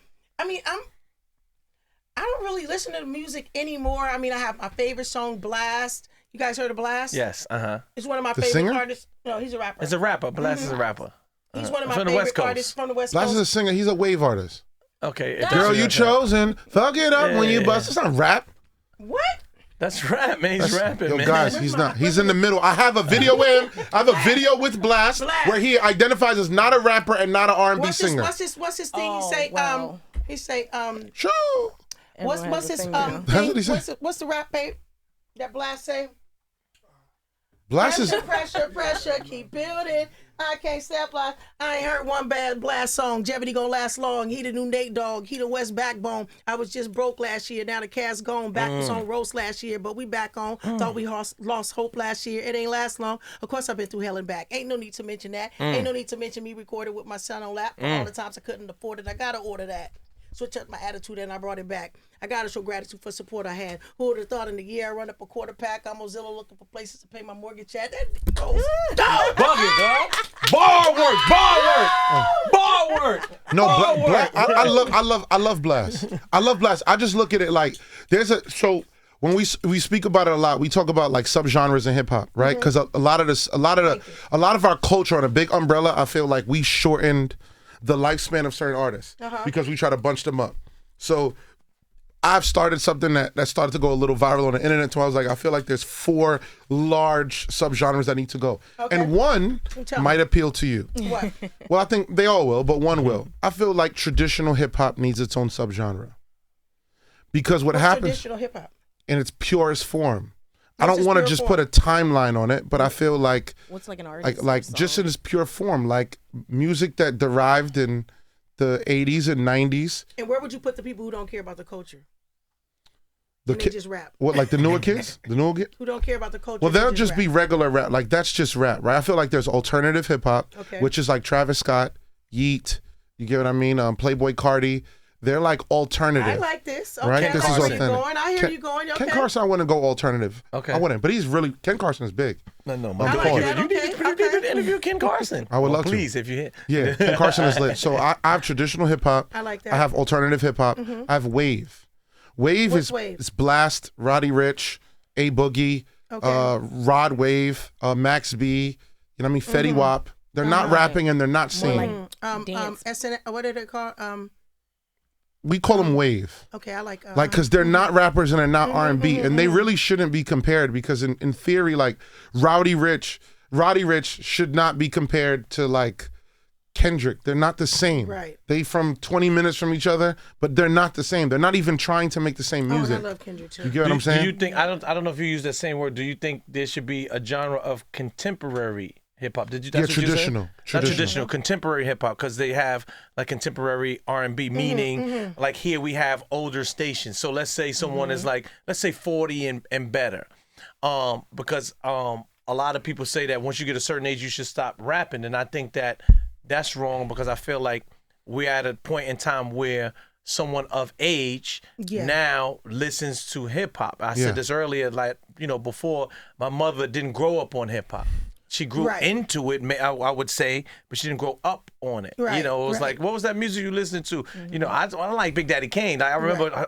listen to the music anymore. I mean, I have my favorite song, Blast. You guys heard of Blast? Yes. It's one of my favorite singer? artists. No, he's a rapper. It's a rapper. Blast is a rapper. He's one of my favorite artists from the West Coast. Blast is a singer. He's a wave artist. Okay. Girl, you chosen. Fuck it up when you bust. It's not rap. What? That's rap, man. He's rapping, man. Guys, he's not. He's in the middle. I have a video with him. I have a video with Blast where he identifies as not a rapper and not an R&B singer. What's his thing? He say, Sure. What's his That's what he said. What's the rap, babe? That blast say? Blast is Pressure, keep building. I can't stop like I ain't heard one bad blast song. Jeopardy gonna last long. He the new Nate Dogg. He the West Backbone. I was just broke last year. Now the cat's gone. Back was on roast last year, but we back on. Thought we lost hope last year. It ain't last long. Of course, I've been through hell and back. Ain't no need to mention that. Ain't no need to mention me recorded with my son on lap. All the times I couldn't afford it. I gotta order that. Switch up my attitude and I brought it back. I gotta show gratitude for support I had. Who would have thought in the year I run up a quarter pack? I'm Mozilla looking for places to pay my mortgage at. That goes down. Bugging, dog. Bar work. no Bar work. I love Blast. I love Blast. I just look at it like so when we speak about it a lot, we talk about like subgenres in hip hop, right? Because a lot of our culture on a big umbrella, I feel like we shortened the lifespan of certain artists because we try to bunch them up. So I've started something that started to go a little viral on the internet. So I was like, I feel like there's 4 large subgenres that need to go. Okay. And one might appeal to you. What? Well, I think they all will, but one will. I feel like traditional hip hop needs its own subgenre. Because what happens traditional hip hop in its purest form. I don't want to just put a timeline on it, but I feel like what's like an artist like just in its pure form, like music that derived in the 80s and 90s. And where would you put the people who don't care about the culture? They just rap. What, like the newer kids? The newer kids? Who don't care about the culture? Well, they'll just be regular rap. Like that's just rap, right? I feel like there's alternative hip hop, which is like Travis Scott, Yeet, you get what I mean? Playboy Cardi. They're like alternative. I like this. Okay, right? This is authentic. I hear you going. Okay. Ken Carson, I wouldn't go alternative. Okay. I wouldn't. But he's really, Ken Carson is big. No, I like that. you need to interview Ken Carson. I would love to. Please, if you hit. Yeah, Ken Carson is lit. So I have traditional hip hop. I like that. I have alternative hip hop. I have wave. Wave What's is wave? It's Blast, Roddy Ricch, A Boogie, Rod Wave, Max B. You know what I mean? Fetty Wap. They're not rapping and they're not singing. SN, what did it call? We call them wave. Okay, I like because they're not rappers and they're not R&B, and they really shouldn't be compared because in theory, like Roddy Ricch should not be compared to like Kendrick. They're not the same. Right. They from 20 minutes from each other, but they're not the same. They're not even trying to make the same music. I love Kendrick too. You get what I'm saying? Do you think I don't know if you use that same word? Do you think there should be a genre of contemporary hip hop? That's what traditional. Not traditional, contemporary hip hop, because they have like contemporary R&B, meaning like here we have older stations. So let's say someone is like, let's say 40 and better, because a lot of people say that once you get a certain age you should stop rapping, and I think that that's wrong because I feel like we're at a point in time where someone of age now listens to hip hop. I said this earlier, like before, my mother didn't grow up on hip hop. She grew into it, I would say, but she didn't grow up on it. Right, it was like, what was that music you listening to? I don't like Big Daddy Kane. I remember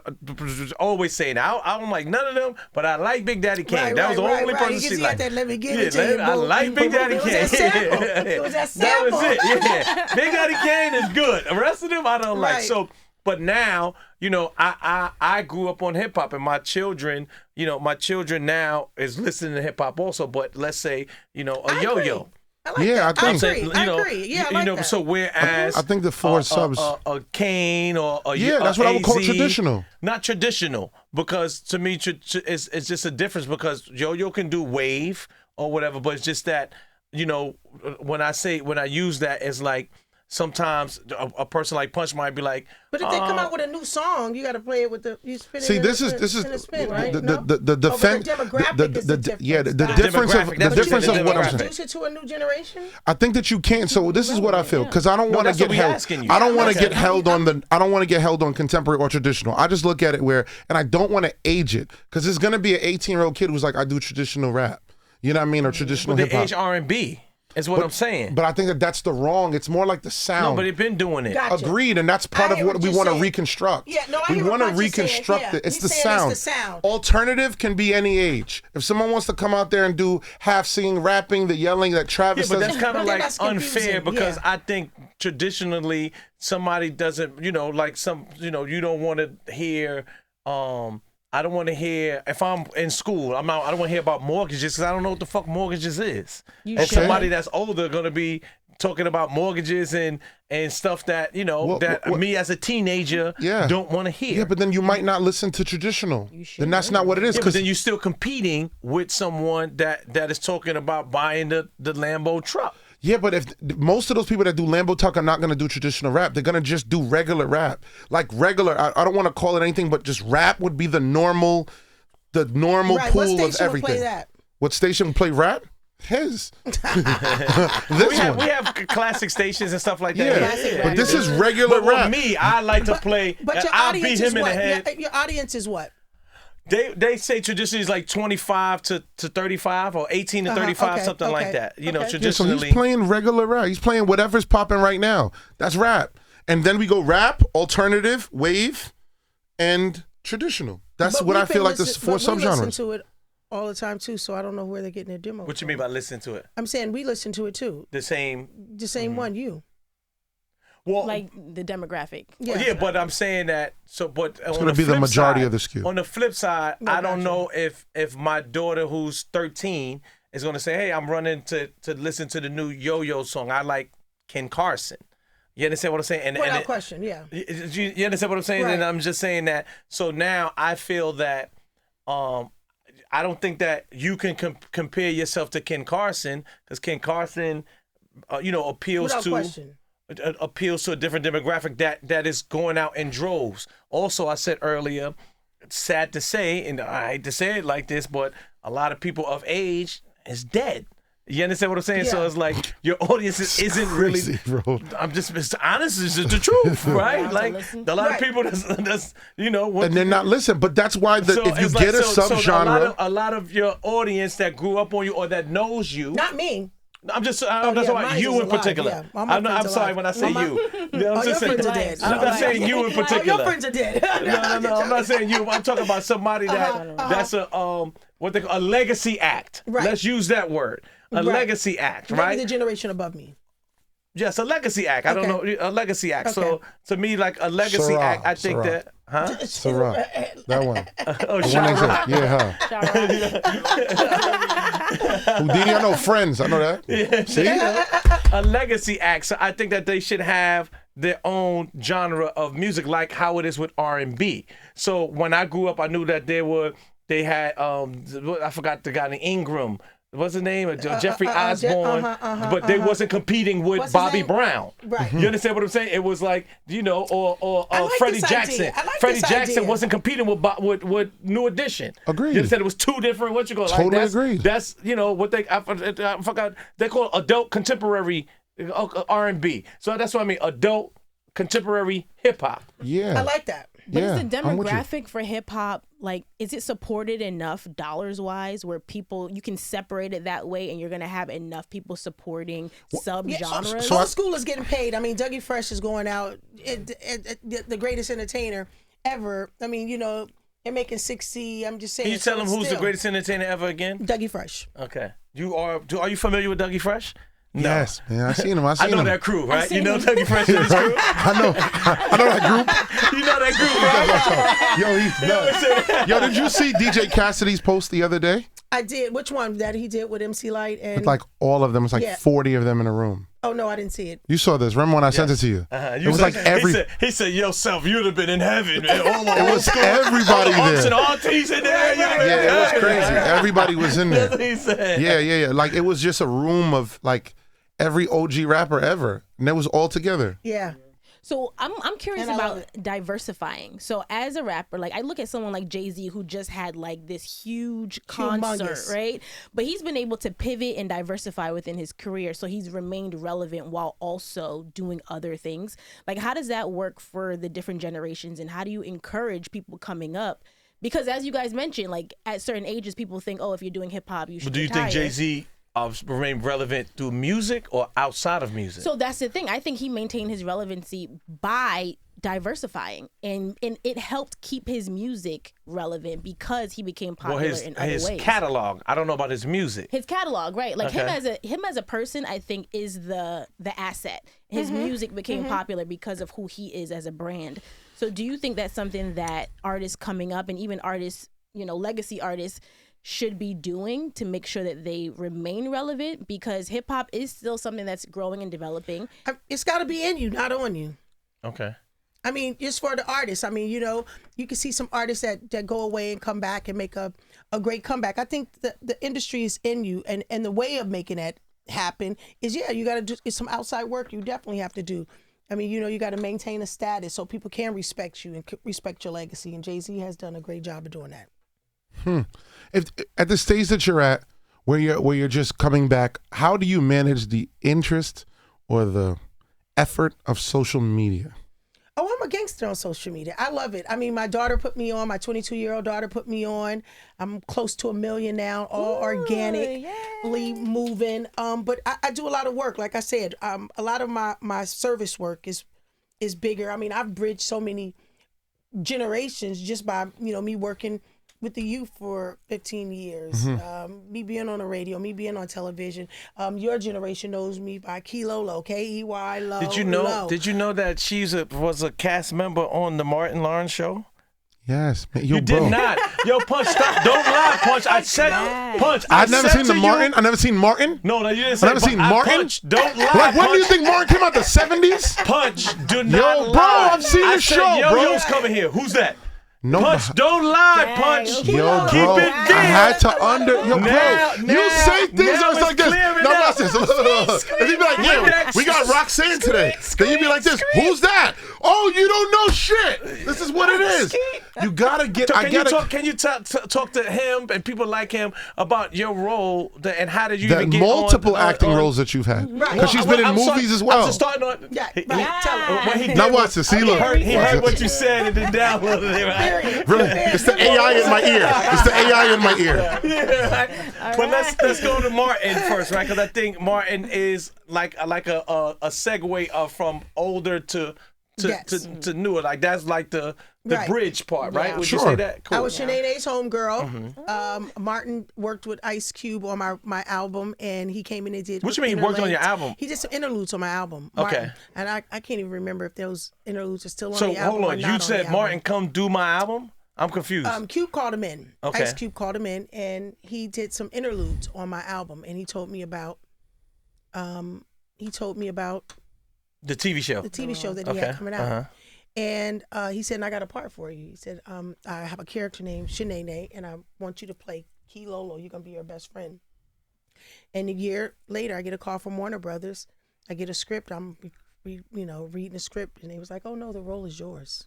always saying, I don't like none of them, but I like Big Daddy Kane. That was the only person she liked. Let me get it to you, I like Big Daddy Kane. It was that sample. That was it. Yeah. Big Daddy Kane is good. The rest of them I don't like. So, but now, I grew up on hip hop, and my children now is listening to hip hop also. But let's say, a yo-yo. I like that. I agree. Yeah, I like that. So whereas I think the 4 subs, a Kane or a that's what I would call traditional. Not traditional, because to me it's just a difference, because yo-yo can do wave or whatever, but it's just that when I use that, it's like sometimes a person like Punch might be like, but if they come out with a new song, you got to play it with the spin. See, this is spin, right? the defense. The demographic is different. The difference of what I'm saying. Introduce it to a new generation. I think that you can't. So this is what I feel, because I don't want to get held. I don't want to get held on I don't want to get held on contemporary or traditional. I just look at it and I don't want to age it, because there's gonna be an 18-year-old kid who's like, I do traditional rap. You know what I mean, or traditional hip hop. Age R&B. Is what I'm saying. But I think that's the wrong. It's more like the sound. No, but they've been doing it. Gotcha. Agreed, and that's part of what we want to reconstruct. Yeah, no, I we want to reconstruct it. It's the sound. Alternative can be any age. If someone wants to come out there and do half singing, rapping, the yelling that Travis does, does, that's kind of like unfair, because I think traditionally somebody doesn't, like you don't want to hear. I don't want to hear, if I'm in school, I don't want to hear about mortgages, because I don't know what the fuck mortgages is. Somebody that's older going to be talking about mortgages and stuff that me as a teenager don't want to hear. Yeah, but then you might not listen to traditional. Then that's not what it is. Yeah, but then you're still competing with someone that is talking about buying the Lambo truck. Yeah, but if most of those people that do Lambo talk are not going to do traditional rap, they're going to just do regular rap. Like regular, I don't want to call it anything, but just rap would be the normal pool of everything. Would play that? What station would play rap? His. We have classic stations and stuff like that. Yeah, but this is regular rap. With me, I like to play. But your I'll audience beat him is in what? the head. Your audience is what? They say traditionally is like 25 to 35 or 18 to 35, something like that. Traditionally. So he's playing regular rap. He's playing whatever's popping right now. That's rap. And then we go rap, alternative, wave, and traditional. That's what I feel like the four subgenres. We listen to it all the time too, so I don't know where they're getting their demo. What you mean by listen to it? I'm saying we listen to it too. The same one, you. Well, like the demographic. Yeah, but I'm saying that. So, but it's going to be the majority of the skew. On the flip side, I don't know if my daughter who's 13 is going to say, "Hey, I'm running to listen to the new Yo-Yo song. I like Ken Carson." You understand what I'm saying? Without question, yeah. You understand what I'm saying? Right. And I'm just saying that. So now I feel that I don't think that you can compare yourself to Ken Carson because Ken Carson, appeals Without to. Question. Appeals to a different demographic that is going out in droves. Also, I said earlier, it's sad to say, and I hate to say it like this, but a lot of people of age is dead. You understand what I'm saying? Yeah. So it's like your audience isn't crazy, really. Bro. I'm just honest. It's just the truth, right? Like a lot of people that's and they're not listening. But that's why if you get a subgenre, a lot of your audience that grew up on you or that knows you, not me. I'm just talking about you in particular. Yeah. I'm sorry when I say you. I'm just saying, friends are dead. I'm not saying you in particular. Your friends are dead. No, I'm not saying you. I'm talking about somebody that's a what they call a legacy act. Right. Let's use that word. A legacy act, right? Maybe the generation above me. Yes, a legacy act. I don't know, a legacy act. Okay. So to me, like a legacy act, I think that, Sarah, that one. Shara. Houdini, I know Friends. I know that. Yeah. See? A legacy act. So I think that they should have their own genre of music, like how it is with R&B. So when I grew up, I knew that they had I forgot the guy named Ingram. What's his name? Jeffrey Osborne. But they wasn't competing with Bobby Brown. Right. You understand what I'm saying? It was like, or like Freddie this Jackson. idea. I like Freddie this Jackson idea. wasn't competing with New Edition. Agreed. You understand? It was two different. Totally agreed. That's what they. I forgot. They call it adult contemporary R&B. So that's what I mean. Adult contemporary hip hop. Yeah. I like that. But is the demographic for hip hop, like, is it supported enough dollars wise where you can separate it that way and you're going to have enough people supporting subgenres? Old school is getting paid. I mean, Dougie Fresh is going out, the greatest entertainer ever. I mean, they're making 60. I'm just saying. Can you tell them who's the greatest entertainer ever again? Dougie Fresh. Okay. Are you familiar with Dougie Fresh? No. Yes, man. I seen him. I know that crew, right? You know Dougie Fresh and his crew? I know that group. You know that group, right? Yo, he's nuts. Yo, did you see DJ Cassidy's post the other day? I did. Which one that he did with MC Light? And With like all of them. It's like 40 of them in a room. Oh, no, I didn't see it. You saw this. Remember when I sent it to you? It was like every... He said, yo, Self, you'd have been in heaven. Man. It was everybody there. And aunties in there. Yeah, it was crazy. Everybody was in there. That's what he said. Yeah. Like, it was just a room of like every OG rapper ever. And it was all together. Yeah. So I'm curious about diversifying. So as a rapper, like I look at someone like Jay-Z who just had like this huge concert, right? But he's been able to pivot and diversify within his career. So he's remained relevant while also doing other things. Like how does that work for the different generations and how do you encourage people coming up? Because as you guys mentioned, like at certain ages, people think, oh, if you're doing hip hop, you should But do you think Jay-Z remain relevant through music or outside of music? So that's the thing. I think he maintained his relevancy by diversifying, and it helped keep his music relevant because he became popular in other ways. His catalog. I don't know about his music. His catalog, right? Like him as a person, I think is the asset. His music became popular because of who he is as a brand. So do you think that's something that artists coming up and even artists, legacy artists, should be doing to make sure that they remain relevant? Because hip hop is still something that's growing and developing. It's got to be in you, not on you. Okay. I mean, just for the artists. I mean, you can see some artists that go away and come back and make a great comeback. I think the industry is in you, and the way of making that happen is, you got to do some outside work. You definitely have to do. I mean, you got to maintain a status so people can respect you and respect your legacy. And Jay-Z has done a great job of doing that. If at the stage that you're at, where you're just coming back, how do you manage the interest or the effort of social media? Oh, I'm a gangster on social media. I love it. I mean, my daughter put me on. My 22-year-old daughter put me on. I'm close to 1 million now, all organically moving. But I do a lot of work. Like I said, a lot of my service work is bigger. I mean, I've bridged so many generations just by me working with the youth for 15 years, me being on the radio, me being on television. Your generation knows me by Keylolo, K-E-Y, Lo. Did you know that she was a cast member on the Martin Lawrence show? Yes, man. You did not. Yo, Punch, stop. Don't lie, Punch. I said, Punch. I've never seen the Martin. I've never seen Martin. No, you didn't say. I've never seen Martin. Punch, don't lie. Like, when do you Punch. think Martin came out? The 70s? Punch, do not Yo, lie. bro, I've seen the show, bro. Yo-Yo's coming here. Who's that? No, Punch, don't lie, Punch. Yo, Keep bro, it I deep. had to you say things now that's like this. it's Now watch this. And you be like, yeah, we got Roxanne today. Then you be like this. Who's that? Oh, you don't know shit. This is what it is. You gotta get. So can you talk to him and people like him about your role and how did you even get multiple on, acting roles that you've had? Right. Because she's been in movies as well. I'm just starting on. Tell him. Now watch this. See, look. He heard what you said and then downloaded it. Right? Really? It's the AI in my ear. It's the AI in my ear. Yeah. But let's go to Martin first, right? Because I think Martin is like a segue from older to newer. Like that's like the bridge part, right? Would you say that? Cool. I was Sinead's homegirl. Martin worked with Ice Cube on my album, and he came in and did. What you mean he worked on your album? He did some interludes on my album. Okay. Martin. And I can't even remember if those interludes are still on So the album. hold on, you said Martin come do my album? I'm confused. Cube called him in. Okay. Ice Cube called him in, and he did some interludes on my album, and he told me about the TV show. The TV show that he had coming out. And he said, I got a part for you. He said, I have a character named Shanae, and I want you to play Keylolo. You're going to be your best friend. And a year later, I get a call from Warner Brothers. I get a script. I'm reading the script, and they was like, oh, no, the role is yours.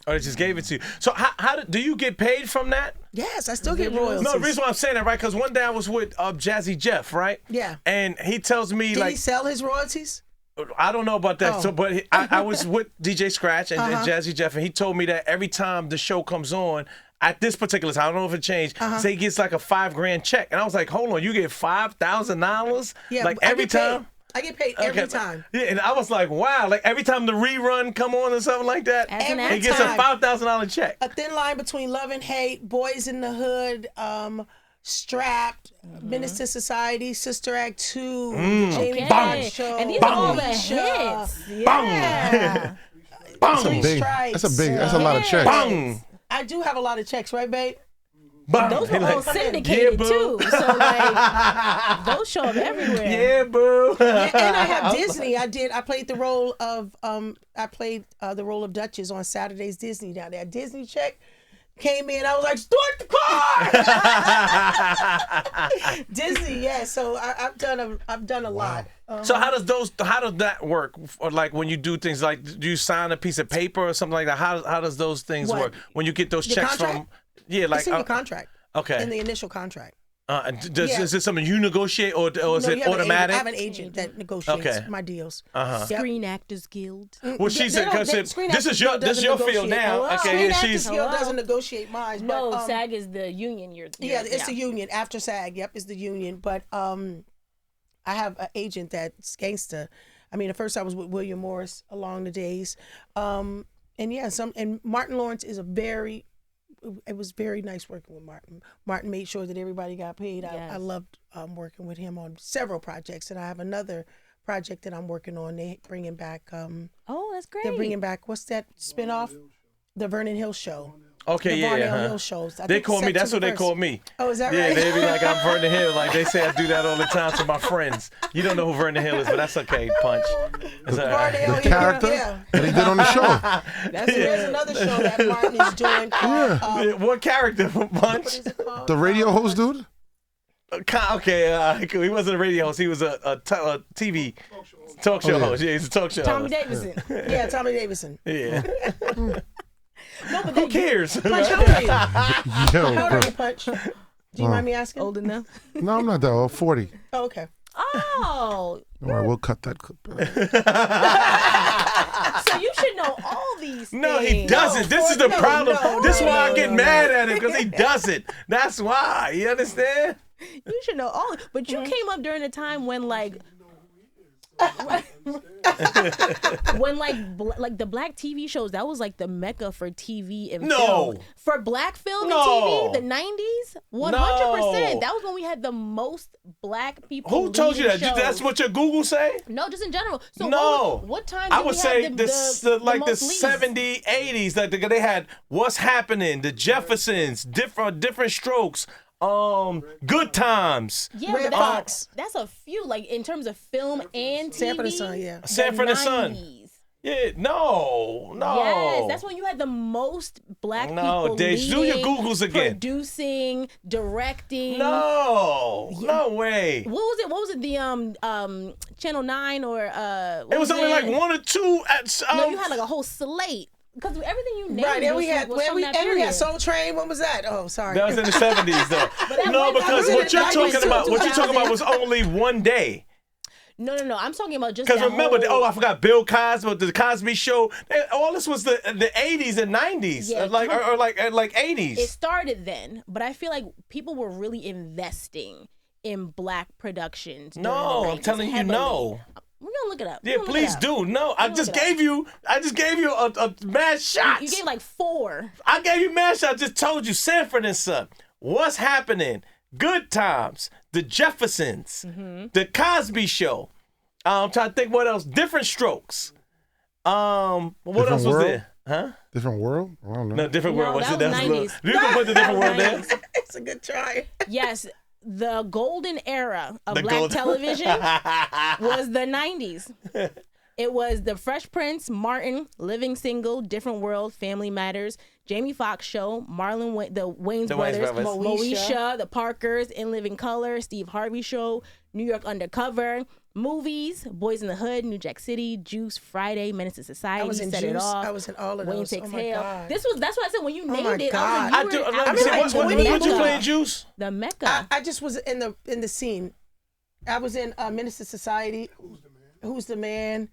Or they just gave it to you. So how do you get paid from that? Yes, I still get royalties. No, the reason why I'm saying that, right? Because one day I was with Jazzy Jeff, right? Yeah. And he tells me Did he sell his royalties? I don't know about that. Oh. So, but I was with DJ Scratch and Jazzy Jeff, and he told me that every time the show comes on, at this particular time, I don't know if it changed, say he gets like a $5,000 check. And I was like, hold on, you get $5,000? Yeah, like every time? I get paid every time. Yeah, and I was like, wow, like every time the rerun come on or something like that, he gets a $5,000 check. A thin line between love and hate, Boys in the Hood, Strapped, Menace to Society, Sister Act 2, the Jamie Foxx Show. And these are all the hits. Yeah. That's a lot of checks. Bang. I do have a lot of checks, right, babe? Bang. Those were all syndicated too. So like those show up everywhere. Yeah, boo. Yeah, and I have Disney. I played the role of the role of Duchess on Saturday's Disney down there. Disney check came in. I was like, start the car. Disney, yeah. So I've done a lot. So how does that work? Or like when you do things like, do you sign a piece of paper or something like that? How does those things work when you get those checks from? Yeah, like it's in your contract. Okay. In the initial contract. Is it something you negotiate or is it automatic? I have an agent that negotiates my deals. Screen Actors Guild. Well, she said, because this is your field now. Hello? Okay, Screen she's. Actors Guild doesn't negotiate mine. No, but, SAG is the union. It's the union. After SAG, is the union. But I have an agent that's gangsta. I mean, at first I was with William Morris along the days, and Martin Lawrence is it was very nice working with Martin. Martin made sure that everybody got paid. Yes. I loved working with him on several projects, and I have another project that I'm working on. They bringing back. Oh, that's great. They're bringing back, what's that spinoff? The Vernon Hill Show. Okay, the yeah. Barnell Hill shows. I They think call me. That's what they September call me. 1st. Oh, is that Yeah, right? they be like, I'm Vernon Hill. Like they say I do that all the time to my friends. You don't know who Vernon Hill is, but that's okay, Punch. It's all right. Barnell The Hill, character yeah. that he did on the show. There's another show that Martin is doing called, Yeah, what character, what Punch? is it called? The radio host dude? Okay, he wasn't a radio host. He was a TV talk show Oh, yeah. host. Yeah, he's a talk show Tommy host. Davidson. Yeah, Tommy Davidson. Yeah. No, but Who cares? Punch, how old are you? Yo, How old bro. are you, Punch? Do you mind me asking? Old enough. No, I'm not that old. 40. Oh, okay. Oh, Don't worry, we'll cut that clip. so you should know all these things. No, he doesn't. This is the no, problem. no, This is no, why I no, get no, mad at him, because he doesn't. That's why. You understand? You should know all. But you came up during a time when like when like the black TV shows, that was like the mecca for TV and No. film. For black film No. and TV, the 90s, 100%. No. That was when we had the most black people. Who told you that? leading That's shows. what your Google say? No, just in general. So No. what time? I did would we say have the most leads? 70s, 80s. Like they had What's Happening, The Jeffersons, different strokes, Good Times. Yeah, Red but Fox. that's a few. Like in terms of film and TV. Sanford and Son, yeah. Sanford and Son. 90s. Yeah, no. Yes, that's when you had the most black No, people Dave, do your leading, Googles again. producing, directing. No way. What was it? The Channel 9 or It was only like one or two. No, you had like a whole slate because everything you named Right, and was, we had was from that and we period. had Soul Train. When was that? Oh, sorry. That was in the 70s, though. that No, went- because that what was you're in the talking 90s about, to what you're talking about 2000. was only one day. No. I'm talking about just Because that remember, whole, I forgot Bill Cosby, the Cosby Show. All this was the 80s and 90s, Yeah, like 80s. It started then, but I feel like people were really investing in black productions. during No, the I'm 90s telling you, heavily. no. We're gonna look it up. Yeah, please do. No, I just gave you a mad shots. You gave like 4. I gave you mad shots. I just told you Sanford and Son. What's Happening? Good Times. The Jeffersons. The Cosby Show. I'm trying to think what else. Different Strokes. What Different else was World? there? Huh? Different world? I don't know. No, Different No, World. that That's was a little- 90s. You can put the Different World there. It's a good try. Yes, the golden era of The black golden- television was the 90s. It was The Fresh Prince, Martin, Living Single, Different World, Family Matters, Jamie Foxx Show, the Wayans Brothers, Brothers. Moesha, The Parkers, In Living Color, Steve Harvey Show, New York Undercover, movies, Boys in the Hood, New Jack City, Juice, Friday, Menace to Society, I was in Set It Juice. Off. I was in all of Wayne those. Takes Oh my Hell. God. That's what I said when you Oh named my it. God. I I was do. like, Let you me see. were What the you Mecca. playing, Juice? The Mecca. I just was in the scene. I was in Menace to Society. Who's the man?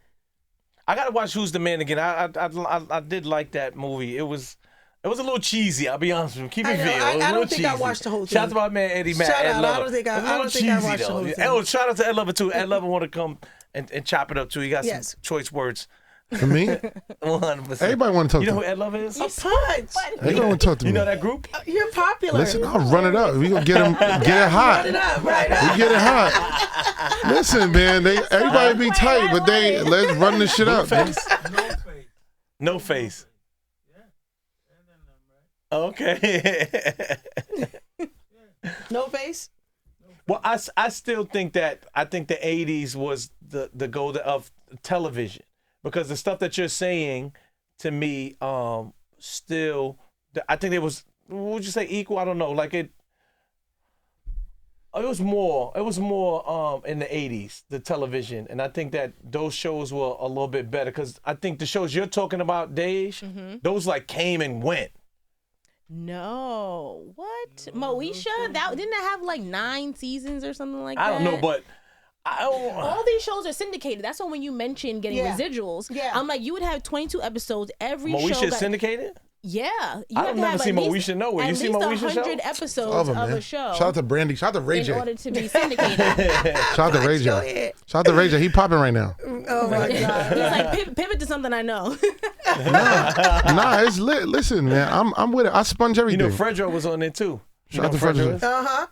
I gotta watch Who's the Man again. I did like that movie. It was a little cheesy. I'll be honest with you. Keep it I know. real. It was I a don't little think I cheesy. watched the whole Shout out thing. to my man Eddie Matt. Shout Ed out. I Lover. don't think I- It was a I little don't think I cheesy, watched the though. whole thing. Oh, shout out to Ed Lover too. Ed Lover want to come and chop it up too. He got Yes. some choice words. For me, 100%. everybody want to talk You know to who Ed Lover is? A punch. Everybody want to talk to me. You know that group? You're popular. Listen, I'll run it up. We gonna get it hot. Run it up, right We up. get it hot. Listen, man, everybody be tight, but let's run this shit up. man. No face. Okay. No face. Well, I still think that the 80s was the goal of television, because the stuff that you're saying to me still, I think it was, what would you say, equal? I don't know. Like it was more in the 80s, the television, and I think that those shows were a little bit better, because I think the shows you're talking about, Dej, those like came and went. No, what? Moesha? That didn't it have like 9 seasons or something like that? I don't know, but all these shows are syndicated. That's why when you mentioned getting Yeah. residuals, Yeah. I'm like, you would have 22 episodes every show. Moesha got- syndicated? Yeah, you I've have to never have seen at least, Moesha nowhere. You at see least Moesha show? 100 episodes Love of him, man. a show Shout out to Brandy. Shout out to Ray in J. order to be syndicated. Shout out to Ray Go J. ahead. Shout out to Ray J. He popping right now. Oh my God. He's like, pivot to something I know. Nah, it's lit. Listen, man, I'm with it. I sponge You everything. know, Fredro was on there too. You Shout out know to Fredro. is?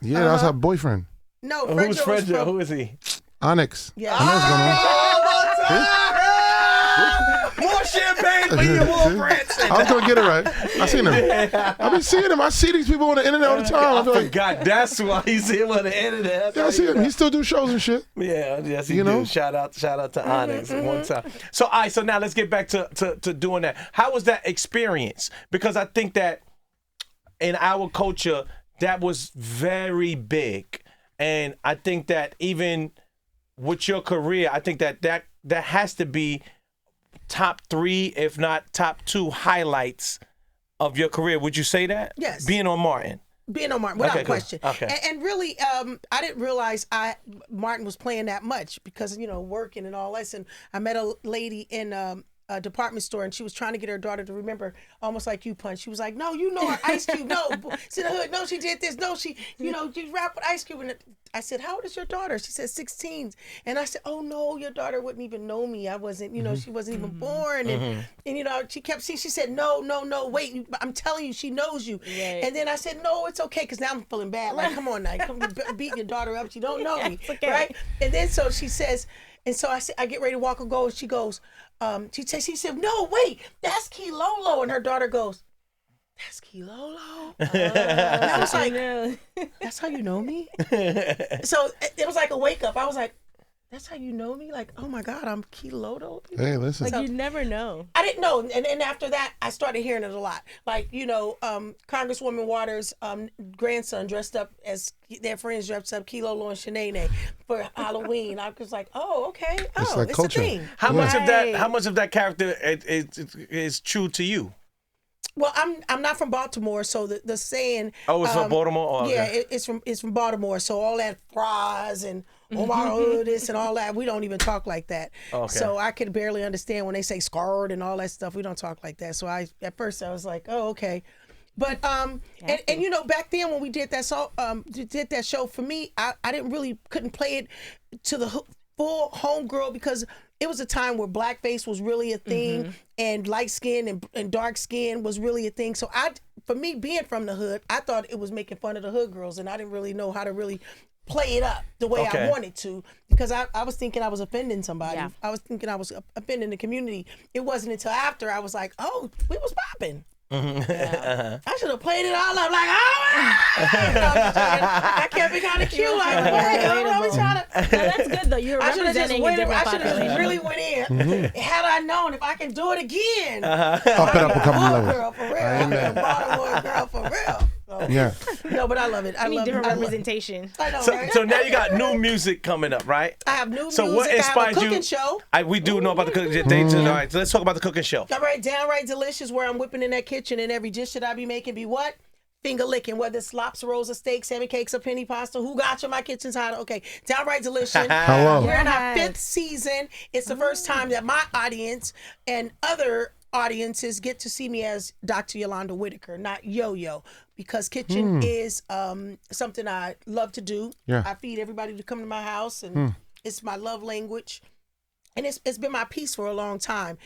Yeah, that's her boyfriend, No, Who's Fredro was Fredro? from- Who is he? Onyx. Yeah. I know what's going on. More champagne for you, Will Branson. I was gonna get it right. I seen him. I've been seeing him. I see these people on the internet all the time. I forgot. That's why he's here on the internet. Yeah, I see him. He still do shows and shit. Yeah, yes, he You know? do. Shout out to Onyx one time. So, all right, so now let's get back to doing that. How was that experience? Because I think that in our culture, that was very big. And I think that even with your career, I think that has to be top 3, if not top 2 highlights of your career. Would you say that? Yes. Being on Martin. Being on Martin, without question. Okay. And really, I didn't realize Martin was playing that much because, working and all that. And I met a lady in a department store, and she was trying to get her daughter to remember, almost like you, Punch. She was like, no, her Ice Cube. No, it's in the hood. No, she did this. No, she, you rap with Ice Cube. And I said, how old is your daughter? She said 16. And I said, oh, no, your daughter wouldn't even know me. I wasn't, she wasn't even born. And she kept saying, she said, no, wait, I'm telling you, she knows you. Right. And then I said, no, it's okay, because now I'm feeling bad. Like, come on now, come beating your daughter up. She don't know me, okay. Right? And then so she says, and so I get ready to walk her go, and she goes, she said, no, wait, that's Kilolo. And her daughter goes, that's Kilolo? And I was like, that's how you know me? So it was like a wake up. I was like, that's how you know me? Like, oh my God, I'm Kilolo? Hey, listen. Like, you never know. I didn't know. And after that, I started hearing it a lot. Like, Congresswoman Waters' grandson dressed up as their friends dressed up Kilolo and Shanae for Halloween. I was like, oh, okay. It's Oh, like it's culture. a thing. How much of that character is true to you? Well, I'm not from Baltimore, so the saying. Oh, it's from Baltimore. Oh, yeah, okay. it's from Baltimore. So all that fries and oh this and all that, we don't even talk like that. Okay. So I could barely understand when they say scarred and all that stuff. We don't talk like that. So at first I was like, oh, okay. But and back then when we did that show, for me, I couldn't play it to the full homegirl, because it was a time where blackface was really a thing, and light skin and dark skin was really a thing. So for me, being from the hood, I thought it was making fun of the hood girls, and I didn't really know how to really play it up the way I wanted to, because I was thinking I was offending somebody. Yeah. I was thinking I was offending the community. It wasn't until after I was like, oh, we was popping. Yeah. I should have played it all up like, I kept it kind of cute, like, wait, I was trying to. No, that's good though. You're representing a different population. I should have really went in. Had I known if I can do it again, Up a couple levels. Girl, for real. I'm a Baltimore girl for real. So, yeah. No, but I love it. I need love different it. representation. I know, So, right? so now you got new music coming up, right? I have new music. So what inspired I have a cooking you? show. We do know about the cooking. All right, so let's talk about the cooking show. All right, downright delicious, where I'm whipping in that kitchen, and every dish that I be making be what? Finger licking, whether it's lobster rolls or steak, salmon cakes or penny pasta. Who got you? My kitchen's hot. Okay, downright delicious. Hello. We're in our 5th season. It's the first time that my audience and other audiences get to see me as Dr. Yolanda Whitaker, not Yo-Yo, because kitchen is something I love to do. Yeah. I feed everybody to come to my house, and it's my love language. And it's been my piece for a long time.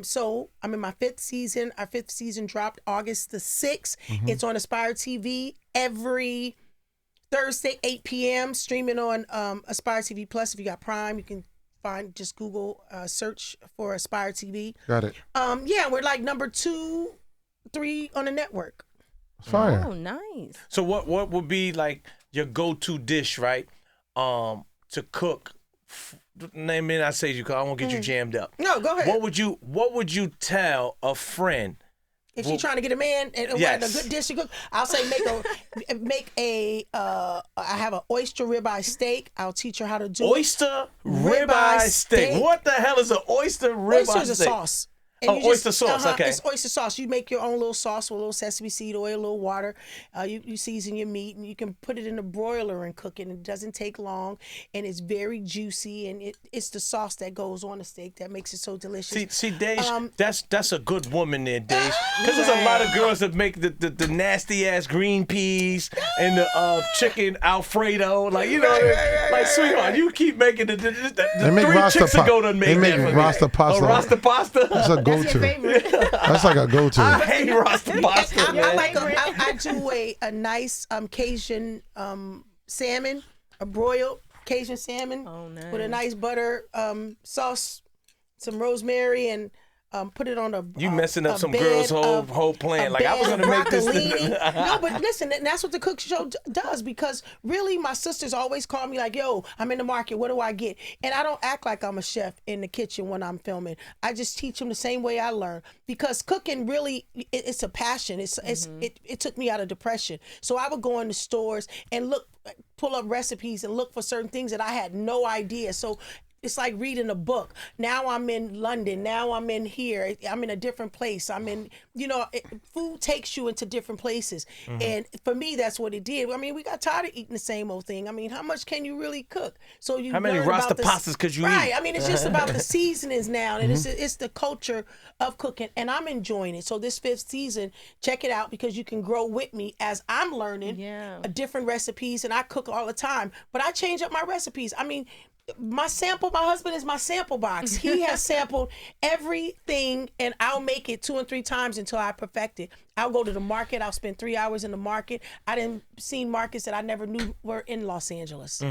So I'm in my 5th season. Our 5th season dropped August the 6th. It's on Aspire TV every Thursday, 8 p.m. Streaming on Aspire TV Plus. If you got Prime, you can just Google, search for Aspire TV. Got it. Yeah, we're like number 2, 3 on the network. Fire. Oh, nice. So what would be like your go-to dish, right? To cook. Name it, I say you, cause I won't get you jammed up. No, go ahead. What would you tell a friend if she's trying to get a man and a good dish to cook? I'll say I have an oyster ribeye steak. I'll teach her how to do oyster ribeye steak. What the hell is an oyster ribeye steak? Oyster is a sauce. And oyster sauce, okay. It's oyster sauce. You make your own little sauce with a little sesame seed oil, a little water. You season your meat, and you can put it in a broiler and cook it. And it doesn't take long, and it's very juicy. And it's the sauce that goes on the steak that makes it so delicious. See, Dej, that's a good woman there, Dej. Because there's a lot of girls that make the nasty ass green peas and the chicken Alfredo. Like, like, sweetheart, you keep making the 3 chicks ago done made that for me. Rasta pasta. Oh, Rasta pasta? That's a go-to. That's your favorite. That's like a go-to. I hate Rasta pasta, man. I do a nice Cajun salmon, a broiled Cajun salmon with a nice butter sauce, some rosemary, and put it on a You messing up a some bed girls' of- whole plan. a Like, I was bed gonna of make this. broccolini. No, but listen, and that's what the cook show does, because really my sisters always call me like, yo, I'm in the market, what do I get? And I don't act like I'm a chef in the kitchen when I'm filming. I just teach them the same way I learn, because cooking really, it's a passion. It took me out of depression. So I would go in the stores and pull up recipes and look for certain things that I had no idea. So it's like reading a book. Now I'm in London. Now I'm in here. I'm in a different place. I'm in, food takes you into different places. Mm-hmm. And for me, that's what it did. I mean, we got tired of eating the same old thing. I mean, how much can you really cook? So you How many rasta pastas could you eat? Right. I mean, it's just about the seasonings now. And it's the culture of cooking. And I'm enjoying it. So this 5th season, check it out, because you can grow with me as I'm learning different recipes. And I cook all the time. But I change up my recipes. I mean, my husband is my sample box. He has sampled everything, and I'll make it 2 and 3 times until I perfect it. I'll go to the market. I'll spend 3 hours in the market. I done seen markets that I never knew were in Los Angeles,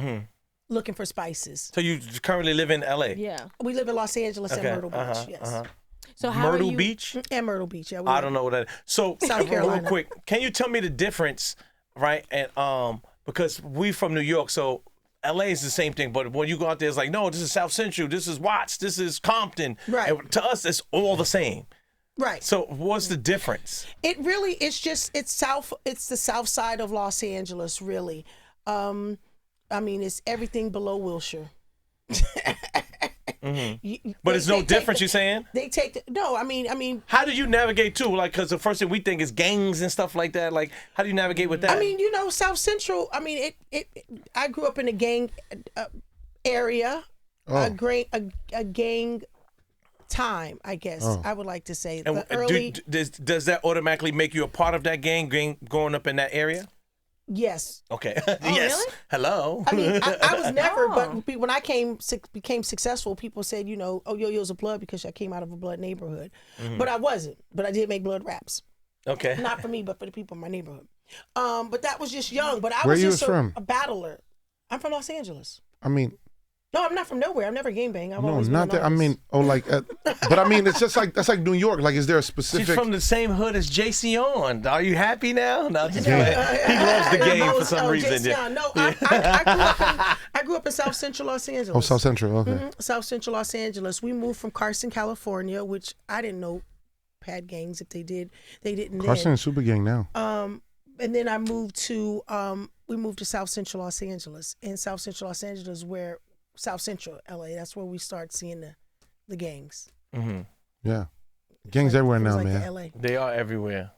looking for spices. So you currently live in LA? Yeah. We live in Los Angeles and Myrtle Beach. Yes. So how Myrtle are you... Beach? And Myrtle Beach. Yeah. I don't know what that is. So South Carolina. real quick, can you tell me the difference, right? And because we from New York, so LA is the same thing, but when you go out there, it's like, no, this is South Central, this is Watts, this is Compton. Right. And to us, it's all the same. Right. So what's the difference? It really, it's the south side of Los Angeles, really. I mean, it's everything below Wilshire. But it's no difference, you saying? They take I mean. How do you navigate too? Like, because the first thing we think is gangs and stuff like that. Like, how do you navigate with that? I mean, South Central. I mean, I grew up in a gang area, a gang time, I guess I would like to say. And the early, does that automatically make you a part of that gang growing up in that area? Yes. Okay. Yes. Really? Hello. I mean, I was never, but when I became successful, people said, oh, Yo-Yo's a blood because I came out of a blood neighborhood. But I wasn't. But I did make blood raps. Okay. Not for me, but for the people in my neighborhood. But that was just young. But I Where was you just from? a battler. I'm from Los Angeles. I mean, no, I'm not from nowhere. I've never gangbanged. no, not that. I mean, but I mean, it's just like that's like New York. Like, is there a specific? She's from the same hood as JC On. Are you happy now? No, just he loves the game for some reason. Yeah. No, I grew up in South Central Los Angeles. Oh, South Central. Okay. South Central Los Angeles. We moved from Carson, California, which I didn't know had gangs. If they did, they didn't. Carson is super gang now. And then we moved to South Central Los Angeles. In South Central Los Angeles, where South Central LA, that's where we start seeing the gangs. Mm-hmm. Yeah, gangs everywhere now, like man. LA. They are everywhere.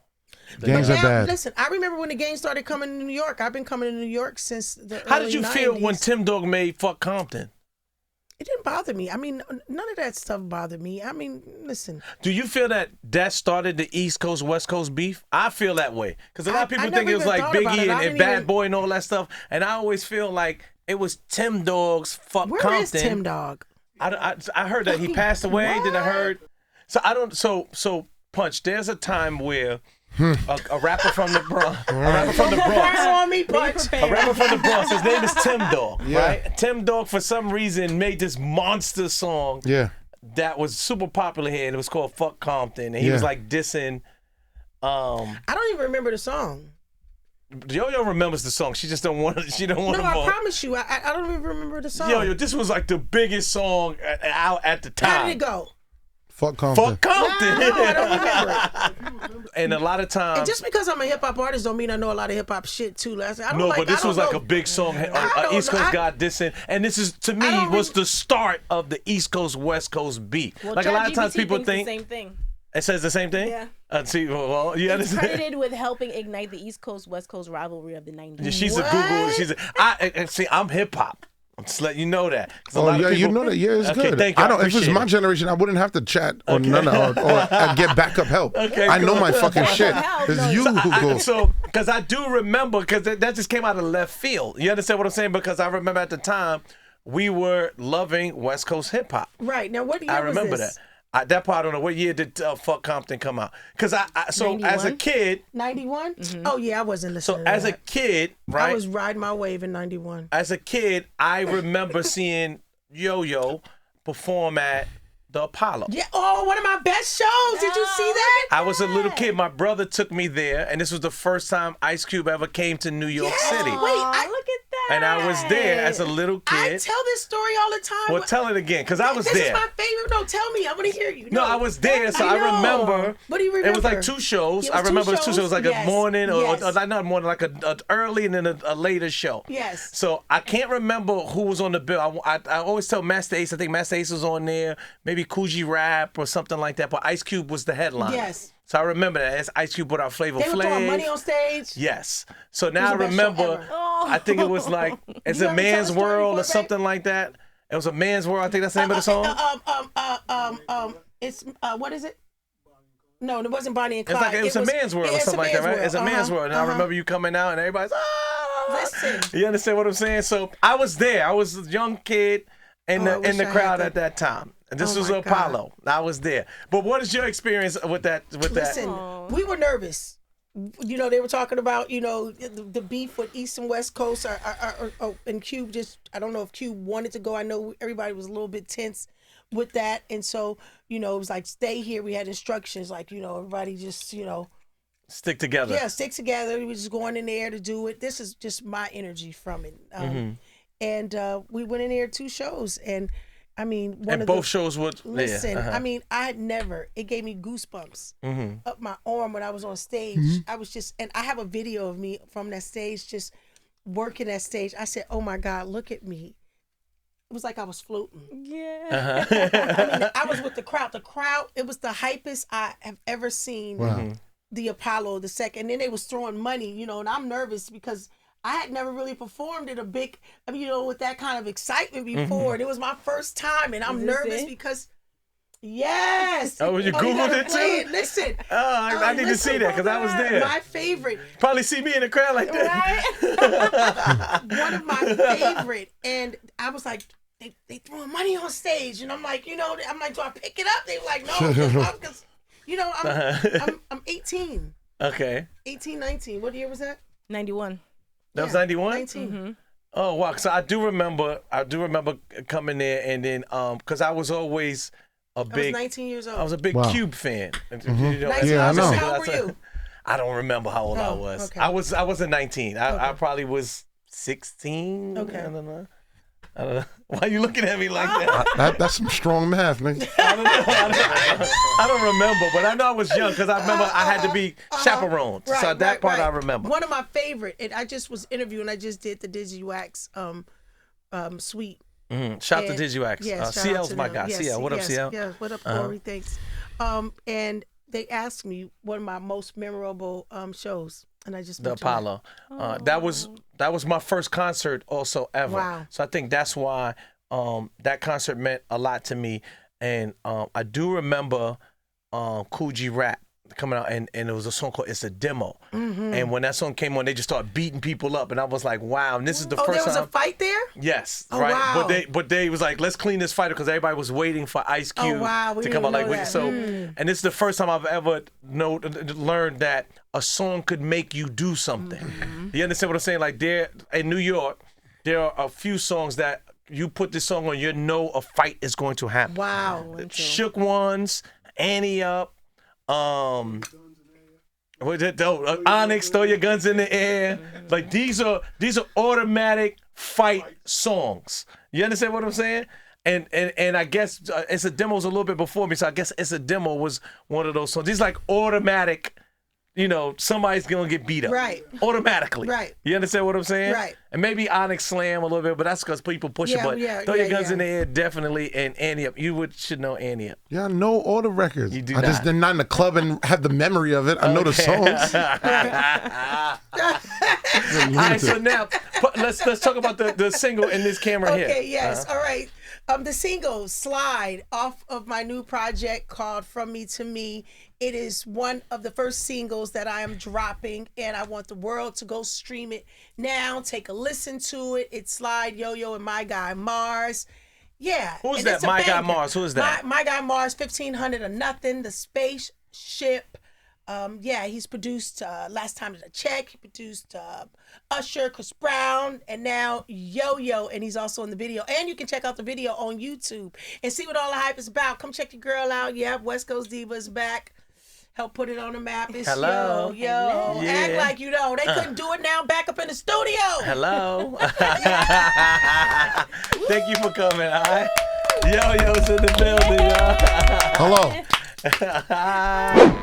Gangs are bad. Listen, I remember when the gangs started coming to New York. I've been coming to New York since the How early did you 90s. feel when Tim Dog made Fuck Compton? It didn't bother me. I mean, none of that stuff bothered me. I mean, listen. Do you feel that started the East Coast West Coast beef? I feel that way because a lot of people think it was like Biggie and Bad Boy and all that stuff, and I always feel like it was Tim Dog's Fuck Compton. Where is Tim Dog? I heard that he passed away. Then I heard. So I don't. So Punch. There's a time where a rapper from the Bronx. A rapper from the Bronx. On me, Punch. A rapper from the Bronx. His name is Tim Dog. Yeah. Right. Tim Dog for some reason made this monster song. Yeah. That was super popular here, and it was called "Fuck Compton." And he was like dissing. I don't even remember the song. Yo-Yo remembers the song. She just don't want. She don't want. No, I promise you, I don't even remember the song. Yo, this was like the biggest song out at the time. How did it go? Fuck Compton. Fuck Compton. No, I don't remember it. And a lot of times. And just because I'm a hip hop artist don't mean I know a lot of hip hop shit too. But this was like a big song. East Coast got dissing, and this is to me was the start of the East Coast West Coast beef. Well, like a lot of times people think the same thing. It says the same thing. Yeah. See, well, yeah. It's credited with helping ignite the East Coast West Coast rivalry of the '90s. Yeah, she's a Google. See, I'm hip hop. I'm just letting you know that. Oh yeah, you know that. Yeah, it's good. Thank you. I don't. If it's my generation, I wouldn't have to chat or or get backup help. Okay, I know cool. my fucking shit. Help, It's no. you who go. So, because I do remember, because that just came out of left field. You understand what I'm saying? Because I remember at the time we were loving West Coast hip hop. Right. Now, what year I remember was this? that. That part, I don't know. What year did Fuck Compton come out? Because so 91? as a kid. 91? Oh, yeah, I wasn't listening So to as that. a kid, right? I was riding my wave in 91. As a kid, I remember seeing Yo-Yo perform at the Apollo. Yeah. Oh, one of my best shows. Did you see that? I was a little kid. My brother took me there, and this was the first time Ice Cube ever came to New York City. Wait, Look at that. And I was there as a little I kid. tell this story all the time. Well, tell it again, because I was this there. is my favorite. No, tell me. I want to hear you. No, I was there, so I know. remember. What do you remember? It was like 2 shows. It was I remember it was 2 2 shows, like yes. a morning or Yes. not a morning, like a early and then a later show. Yes. So I can't remember who was on the bill. I always tell Master Ace. I think Master Ace was on there. Maybe Coogee Rap or something like that. But Ice Cube was the headline. Yes. So I remember that as Ice Cube put out Flavor They were throwing money Flav. on stage. Yes. So now I the best show remember. ever. I think it was like it's You a heard me tell man's the story world before, or something like that. It was a man's world. I think that's the name of the song. It's what is it? No, it wasn't Bonnie and It's Clyde. like it was a man's world or it's something a like that, man's right? It's a world. man's world. And I remember you coming out and everybody's Listen. You understand what I'm saying? So I was there. I was a young kid in I wish the I crowd had at that time. And this Oh was my Apollo. I was there. But what is your experience with that? Listen, we were nervous. You know, they were talking about, you know, the beef with East and West Coast, and Cube just, I don't know if Cube wanted to go. I know everybody was a little bit tense with that. And so, you know, it was like, stay here. We had instructions, like, you know, everybody just, you know. Stick together. Yeah, stick together. We were just going in there to do it. This is just my energy from it. And we went in there 2 shows. And I mean, both shows would listen. Yeah, I mean, I had never. It gave me goosebumps up my arm when I was on stage. I was just, and I have a video of me from that stage, just working that stage. I said, "Oh my God, look at me!" It was like I was floating. Yeah. I mean, I was with the crowd. The crowd, it was the hypest I have ever seen. Wow. The Apollo, the second, and then they was throwing money, you know, and I'm nervous because I had never really performed at a big, I mean, you know, with that kind of excitement before. And it was my first time, and I'm nervous because, yes. Oh, you Googled gotta it play too? Listen. I need to see that because I was there. My favorite. Probably see me in the crowd like that. Right? One of my favorite. And I was like, they throwing money on stage. And I'm like, you know, I'm like, do I pick it up? They were like, no. Because, you know, I'm 18. Okay. 18, 19. What year was that? 91. That was 91? 19. Oh wow! So I do remember coming there, and then because I was always a I was big 19 years old. I was a big Wow. Cube fan. You know, 19 Yeah, I know. How old were you? I don't remember how old I Oh, was. okay. I wasn't 19. I probably was 16. Okay. I don't know. Why are you looking at me like that? That's some strong math, nigga. I don't remember, but I know I was young because I remember I had to be chaperoned. So that part I remember. One of my favorite, and I just was interviewing. I just did the Dizzy Wax suite. Shout And- to DigiWax. Yeah, shout out CL's to my them. guy. Yes, CL, what up, yes, CL? Yeah, what up, Corey? Thanks. And they asked me one of my most memorable shows, and I just The mentioned that. Apollo. That was my first concert also ever. Wow. So I think that's why that concert meant a lot to me. And I do remember Coogee Rap coming out, and it was a song called "It's a Demo." And when that song came on, they just started beating people up, and I was like, "Wow!" And this is the Oh, first there was time. a fight there? Yes, Oh, right. wow. But they was like, let's clean this fighter because everybody was waiting for Ice Cube wow, we to didn't come out. even Like know so, that. and this is the first time I've ever learned that a song could make you do something. You understand what I'm saying? Like there in New York, there are a few songs that you put this song on, you know a fight is going to happen. Wow. Shook Ones, Annie Up, what it, Onyx, Throw Your Guns in the Air. Like these are automatic fight songs. You understand what I'm saying? And I guess It's a Demo's a little bit before me, so I guess It's a Demo was one of those songs. These like automatic, you know, somebody's gonna get beat up. Right. Automatically. Right. You understand what I'm saying? Right. And maybe Onyx Slam a little bit, but that's because people push it. Yeah, But yeah, Throw Your yeah, Guns yeah. in the Air, definitely, and Annie Up. You should know Annie Up. Yeah, I know all the records. You do I just not. did not in the club and have the memory of it. I know the songs. All right, so now let's talk about the single in this camera here. Okay, yes. All right. The single Slide off of my new project called From Me to Me. It is one of the first singles that I am dropping, and I want the world to go stream it now. Take a listen to it. It's Slide, Yo-Yo, and My Guy Mars. Yeah. Who's and that? it's a My Guy banger. Mars. Who is that? My Guy Mars, 1500 or Nothing, The Spaceship. he's produced Last Time in a Check. He produced Usher, Chris Brown, and now Yo-Yo, and he's also in the video. And you can check out the video on YouTube and see what all the hype is about. Come check your girl out. Yeah, West Coast Diva is back. Help put it on the map. It's Hello. Yo. Yeah. Act like you know. They couldn't do it now. Back up in the studio. Hello. Thank you for coming. All right. Yo-Yo's in the building, y'all. Hello.